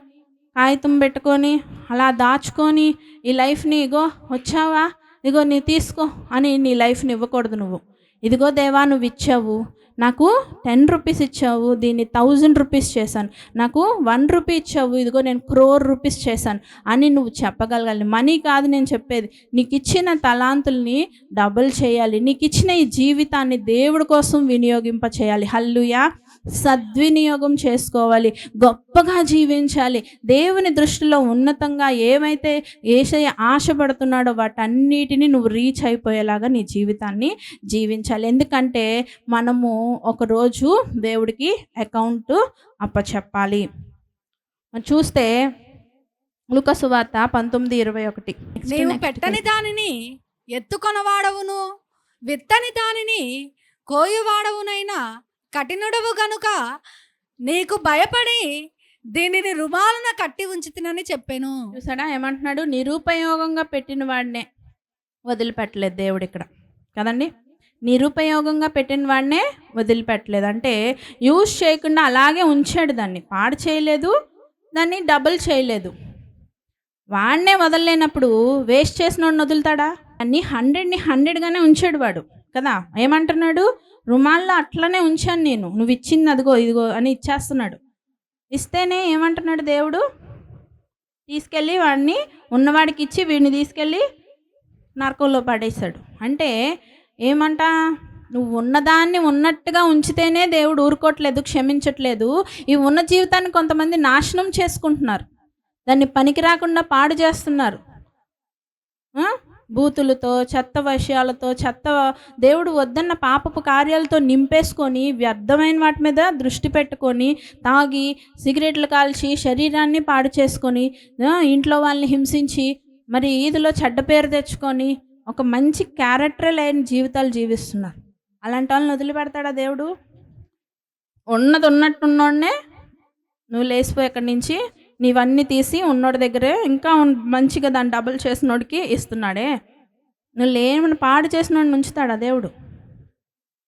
[SPEAKER 1] కాగితం పెట్టుకొని, అలా దాచుకొని ఈ లైఫ్ని, ఇగో వచ్చావా, ఇదిగో నీ తీసుకో అని నీ లైఫ్ని ఇవ్వకూడదు. నువ్వు ఇదిగో దేవా, నువ్వు ఇచ్చావు, నాకు 10 రూపీస్ ఇచ్చావు, దీన్ని 1000 రూపీస్ చేశాను, నాకు 1 రూపీ ఇచ్చావు, ఇదిగో నేను 1 crore రూపీస్ చేశాను అని నువ్వు చెప్పగలగాలి. మనీ కాదు నేను చెప్పేది, నీకు ఇచ్చిన తలాంతుల్ని డబుల్ చేయాలి. నీకు ఇచ్చిన ఈ జీవితాన్ని దేవుడి కోసం వినియోగింప చేయాలి. హల్లెలూయా. సద్వినియోగం చేసుకోవాలి, గొప్పగా జీవించాలి. దేవుని దృష్టిలో ఉన్నతంగా ఏమైతే యేసయ్య ఆశపడుతున్నాడో వాటన్నిటిని నువ్వు రీచ్ అయిపోయేలాగా నీ జీవితాన్ని జీవించాలి. ఎందుకంటే మనము ఒకరోజు దేవుడికి అకౌంట్ అప్పచెప్పాలి. చూస్తే లూకా సువార్త 19:21.
[SPEAKER 3] నీవు పెట్టని దానిని ఎత్తుకొనవాడవును, విత్తని దానిని కోయువాడవునైనా కఠినుడవు గనుక నీకు భయపడి దీనిని రుమాలున కట్టి ఉంచుతునని చెప్పాను.
[SPEAKER 1] చూసాడా ఏమంటున్నాడు? నిరుపయోగంగా పెట్టిన వాడినే వదిలిపెట్టలేదు దేవుడు ఇక్కడ కదండి. నిరుపయోగంగా పెట్టిన వాడినే వదిలిపెట్టలేదు అంటే యూజ్ చేయకుండా అలాగే ఉంచాడు. దాన్ని పాడు చేయలేదు, దాన్ని డబుల్ చేయలేదు. వాడినే వదలలేనప్పుడు వేస్ట్ చేసిన వాడిని వదులుతాడా? అన్ని 100ని 100గానే ఉంచాడు వాడు కదా. ఏమంటున్నాడు? రుమాల్లో అట్లనే ఉంచాను నేను, నువ్వు ఇచ్చింది అదిగో ఇదిగో అని ఇచ్చేస్తున్నాడు. ఇస్తేనే ఏమంటున్నాడు దేవుడు? తీసుకెళ్ళి వాడిని ఉన్నవాడికి ఇచ్చి వీడిని తీసుకెళ్ళి నరకంలో పడేశాడు. అంటే ఏమంట? నువ్వు ఉన్నదాన్ని ఉన్నట్టుగా ఉంచితేనే దేవుడు ఊరుకోవట్లేదు, క్షమించట్లేదు. ఈ ఉన్న జీవితాన్ని కొంతమంది నాశనం చేసుకుంటున్నారు. దాన్ని పనికి రాకుండా పాడు చేస్తున్నారు. ఆ? బూతులతో, చెత్త విషయాలతో, దేవుడు వద్దన్న పాపపు కార్యాలతో నింపేసుకొని, వ్యర్థమైన వాటి మీద దృష్టి పెట్టుకొని, తాగి సిగరెట్లు కాల్చి శరీరాన్ని పాడు చేసుకొని, ఇంట్లో వాళ్ళని హింసించి, మరి ఈదిలో చెడ్డ పేరు తెచ్చుకొని, ఒక మంచి క్యారెక్టర్ లేని జీవితాలు జీవిస్తున్నారు. అలాంటి వాళ్ళని వదిలిపెడతాడా దేవుడు? ఉన్నది ఉన్నట్టున్నోడనే నువ్వు లేచిపోయి అక్కడి నుంచి నీవన్నీ తీసి ఉన్నోడి దగ్గరే ఇంకా మంచిగా దాన్ని డబుల్ చేసినోడికి ఇస్తున్నాడే. నువ్వు లేని పాడు చేసినోడిని ఉంచుతాడా దేవుడు?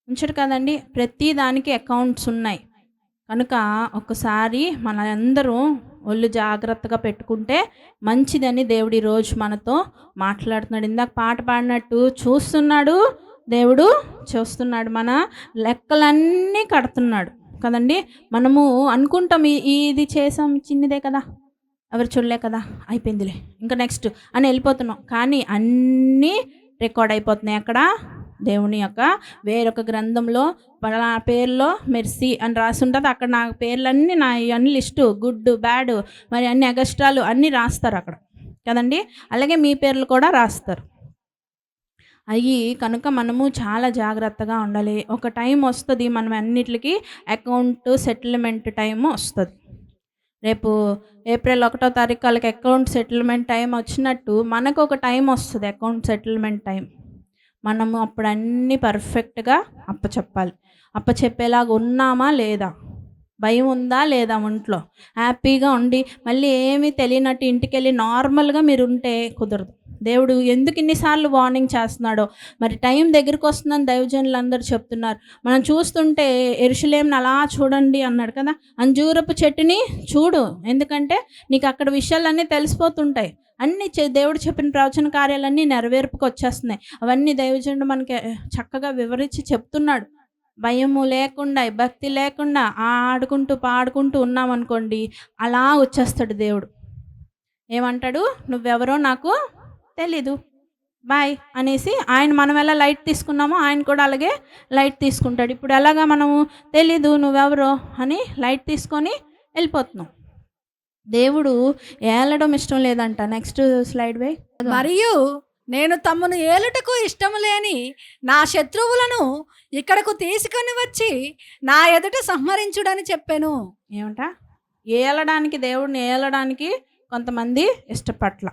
[SPEAKER 1] ఉంచడు కదండి. ప్రతి దానికి అకౌంట్స్ ఉన్నాయి. కనుక ఒకసారి మన అందరూ ఒళ్ళు జాగ్రత్తగా పెట్టుకుంటే మంచిదని దేవుడు ఈరోజు మనతో మాట్లాడుతున్నాడు. ఇందాక పాట పాడినట్టు చూస్తున్నాడు దేవుడు, చూస్తున్నాడు, మన లెక్కలన్నీ కడుతున్నాడు కదండి. మనము అనుకుంటాం ఇది చేసాం, చిన్నదే కదా, ఎవరు చూడలే కదా, అయిపోయిందిలే ఇంకా నెక్స్ట్ అని వెళ్ళిపోతున్నాం. కానీ అన్నీ రికార్డ్ అయిపోతున్నాయి అక్కడ దేవుని యొక్క వేరొక గ్రంథంలో. నా పేర్లో మెర్సీ అని రాసి ఉంటుంది. అక్కడ నా పేర్లన్నీ, నా అన్ని లిస్టు, గుడ్ బ్యాడ్, మరి అన్ని అగస్టాలు అన్నీ రాస్తారు అక్కడ కదండి. అలాగే మీ పేర్లు కూడా రాస్తారు. అవి కనుక మనము చాలా జాగ్రత్తగా ఉండాలి. ఒక టైం వస్తుంది, మనం అన్నిటికీ అకౌంట్ సెటిల్మెంట్ టైం వస్తుంది. రేపు ఏప్రిల్ 1వ తారీఖు వాళ్ళకి అకౌంట్ సెటిల్మెంట్ టైం వచ్చినట్టు మనకు ఒక టైం వస్తుంది, అకౌంట్ సెటిల్మెంట్ టైం. మనము అప్పుడు అన్నీ పర్ఫెక్ట్గా అప్పచెప్పాలి. అప్పచెప్పేలాగా ఉన్నామా లేదా, భయం ఉందా లేదా, ఒంట్లో హ్యాపీగా ఉండి మళ్ళీ ఏమీ తెలియనట్టు ఇంటికి వెళ్ళి నార్మల్గా మీరు ఉంటే కుదరదు. దేవుడు ఎందుకు ఇన్నిసార్లు వార్నింగ్ చేస్తున్నాడో. మరి టైం దగ్గరికి వస్తుందని దైవజనులు అందరూ చెప్తున్నారు. మనం చూస్తుంటే యెరూషలేముని అలా చూడండి అన్నాడు కదా, అంజూరపు చెట్టుని చూడు, ఎందుకంటే నీకు అక్కడ విషయాలన్నీ తెలిసిపోతుంటాయి. అన్నీ దేవుడు చెప్పిన ప్రవచన కార్యాలన్నీ నెరవేర్పుకు వచ్చేస్తున్నాయి. అవన్నీ దైవజనుడు మనకి చక్కగా వివరించి చెప్తున్నాడు. భయము లేకుండా, భక్తి లేకుండా ఆడుకుంటూ పాడుకుంటూ ఉన్నామనుకోండి, అలా వచ్చేస్తాడు దేవుడు. ఏమంటాడు, నువ్వెవరో నాకు తెలీదు, బాయ్ అనేసి ఆయన, మనం ఎలా లైట్ తీసుకున్నామో ఆయన కూడా అలాగే లైట్ తీసుకుంటాడు. ఇప్పుడు ఎలాగా మనము తెలీదు నువ్వెవరో అని లైట్ తీసుకొని వెళ్ళిపోతున్నాం. దేవుడు ఏలడం ఇష్టం లేదంట. నెక్స్ట్ స్లైడ్ వే.
[SPEAKER 3] మరియు నేను తమను ఏలుటకు ఇష్టము లేని నా శత్రువులను ఇక్కడకు తీసుకొని వచ్చి నా ఎదుట సంహరించుడని చెప్పాను.
[SPEAKER 1] ఏమంట, ఏలడానికి, దేవుడిని ఏలడానికి కొంతమంది ఇష్టపట్ల,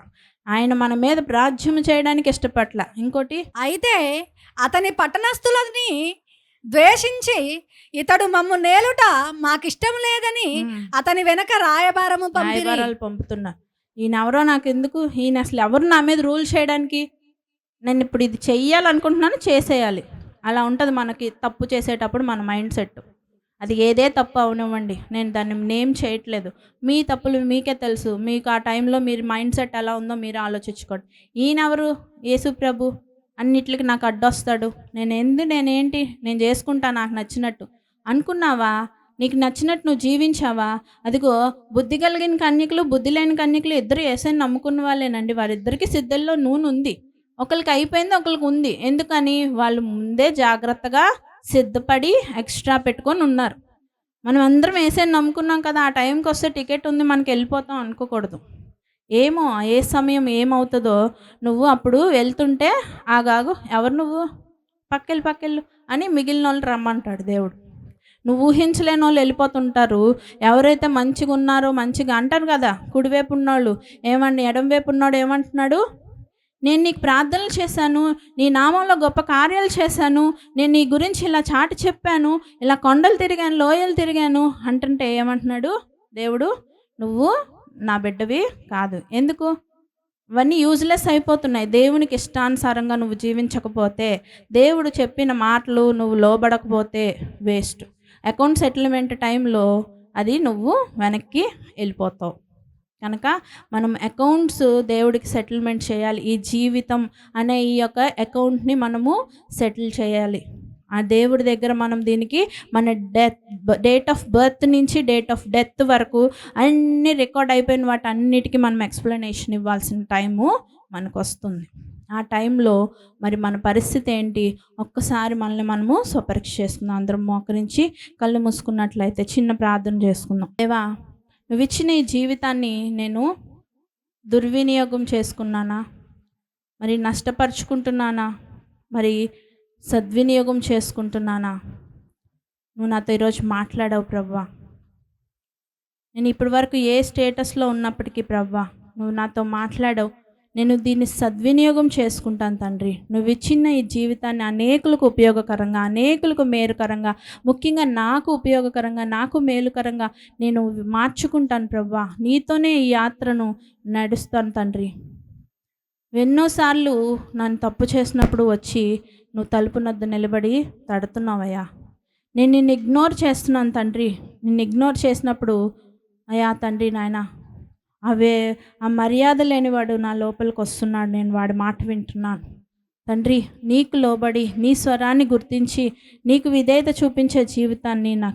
[SPEAKER 1] ఆయన మన మీద రాజ్యం చేయడానికి ఇష్టపట్ల. ఇంకోటి,
[SPEAKER 3] అయితే అతని పట్టణస్థులని ద్వేషించి ఇతడు మమ్ము నేలుట మాకిష్టం లేదని అతని వెనక రాయబారాలు
[SPEAKER 1] పంపుతున్నా. ఈయన ఎవరో నాకు ఎందుకు, ఈయన అసలు ఎవరు నా మీద రూల్ చేయడానికి, నేను ఇప్పుడు ఇది చెయ్యాలనుకుంటున్నాను, చేసేయాలి. అలా ఉంటుంది మనకి తప్పు చేసేటప్పుడు మన మైండ్ సెట్. అది ఏదే తప్పు అవనివ్వండి, నేను దాన్ని నేమ్ చేయట్లేదు. మీ తప్పులు మీకే తెలుసు. మీకు ఆ టైంలో మీరు మైండ్ సెట్ ఎలా ఉందో మీరు ఆలోచించుకోండి. ఈయన ఎవరు, యేసు ప్రభు, అన్నిటికి నాకు అడ్డొస్తాడు, నేనేంటి, నేను చేసుకుంటా నాకు నచ్చినట్టు అనుకున్నావా? నీకు నచ్చినట్టు నువ్వు జీవించావా? అదిగో బుద్ధి కలిగిన కన్యకులు, బుద్ధి లేని కన్యకులు ఇద్దరు యేసుని నమ్ముకున్న వాళ్ళేనండి. వారిద్దరికి సిద్ధల్లో నూనె ఉంది. ఒకరికి అయిపోయింది, ఒకరికి ఉంది. ఎందుకని? వాళ్ళు ముందే జాగ్రత్తగా సిద్ధపడి ఎక్స్ట్రా పెట్టుకొని ఉన్నారు. మనం అందరం యేసుని నమ్ముకున్నాం కదా, ఆ టైంకి వస్తే టికెట్ ఉంది మనకి వెళ్ళిపోతాం అనుకోకూడదు. ఏమో ఏ సమయం ఏమవుతుందో. నువ్వు అప్పుడు వెళ్తుంటే ఆగాగు, ఎవరు నువ్వు, పక్కెళ్ళు అని మిగిలిన వాళ్ళు రమ్మంటాడు దేవుడు. నువ్వు ఊహించలేని వాళ్ళు వెళ్ళిపోతుంటారు. ఎవరైతే మంచిగా ఉన్నారో, మంచిగా అంటారు కదా, కుడివైపు ఉన్నోళ్ళు ఏమండి, ఎడంవైపు ఉన్నాడు ఏమంటున్నాడు, నేను నీకు ప్రార్థనలు చేశాను, నీ నామంలో గొప్ప కార్యాలు చేశాను, నేను నీ గురించి ఇలా చాటి చెప్పాను, ఇలా కొండలు తిరిగాను, లోయలు తిరిగాను అంటుంటే ఏమంటున్నాడు దేవుడు, నువ్వు నా బిడ్డవి కాదు. ఎందుకు? ఇవన్నీ యూజ్లెస్ అయిపోతున్నాయి. దేవునికి ఇష్టానుసారంగా నువ్వు జీవించకపోతే, దేవుడు చెప్పిన మాటలు నువ్వు లోబడకపోతే వేస్ట్. అకౌంట్ సెటిల్మెంట్ టైంలో అది నువ్వు వెనక్కి వెళ్ళిపోతావు. కనుక మనం అకౌంట్స్ దేవుడికి సెటిల్మెంట్ చేయాలి. ఈ జీవితం అనే ఈ యొక్క అకౌంట్ని మనము సెటిల్ చేయాలి. ఆ దేవుడి దగ్గర మనం దీనికి మన డేట్ ఆఫ్ బర్త్ నుంచి డేట్ ఆఫ్ డెత్ వరకు అన్నీ రికార్డ్ అయిపోయిన వాటి అన్నిటికీ మనం ఎక్స్ప్లెనేషన్ ఇవ్వాల్సిన టైము మనకు వస్తుంది. ఆ టైంలో మరి మన పరిస్థితి ఏంటి? ఒక్కసారి మనల్ని మనము స్వపరీక్ష చేసుకుందాం. అందరం మోకరించి కళ్ళు మూసుకున్నట్లయితే చిన్న ప్రార్థన చేసుకుందాం. దేవా, నువ్విచ్చిన ఈ జీవితాన్ని నేను దుర్వినియోగం చేసుకున్నానా? మరి నష్టపరుచుకుంటున్నానా? మరి సద్వినియోగం చేసుకుంటున్నానా? నువ్వు నాతో ఈరోజు మాట్లాడావు ప్రభువా. నేను ఇప్పటి వరకు ఏ స్టేటస్లో ఉన్నప్పటికీ ప్రభువా, నువ్వు నాతో మాట్లాడావు. నేను దీన్ని సద్వినియోగం చేసుకుంటాను తండ్రి. నువ్వు ఇచ్చిన ఈ జీవితాన్ని అనేకులకు ఉపయోగకరంగా, అనేకులకు మేలుకరంగా, ముఖ్యంగా నాకు ఉపయోగకరంగా, నాకు మేలుకరంగా నేను మార్చుకుంటాను ప్రభువా. నీతోనే ఈ యాత్రను నడుస్తాను తండ్రి. ఎన్నోసార్లు నన్ను తప్పు చేసినప్పుడు వచ్చి నువ్వు తలుపు నద్ద నిలబడి తడుతున్నావయ్యా. నేను నిన్ను ఇగ్నోర్ చేస్తున్నాను తండ్రి. నిన్ను ఇగ్నోర్ చేసినప్పుడు అయ్యా తండ్రి నాయన, ఆ మర్యాద లేనివాడు నా లోపలికి వస్తున్నాడు. నేను వాడి మాట వింటున్నాను తండ్రి. నీకు లోబడి నీ స్వరాన్ని గుర్తించి నీకు విధేయత చూపించే జీవితాన్ని నాకు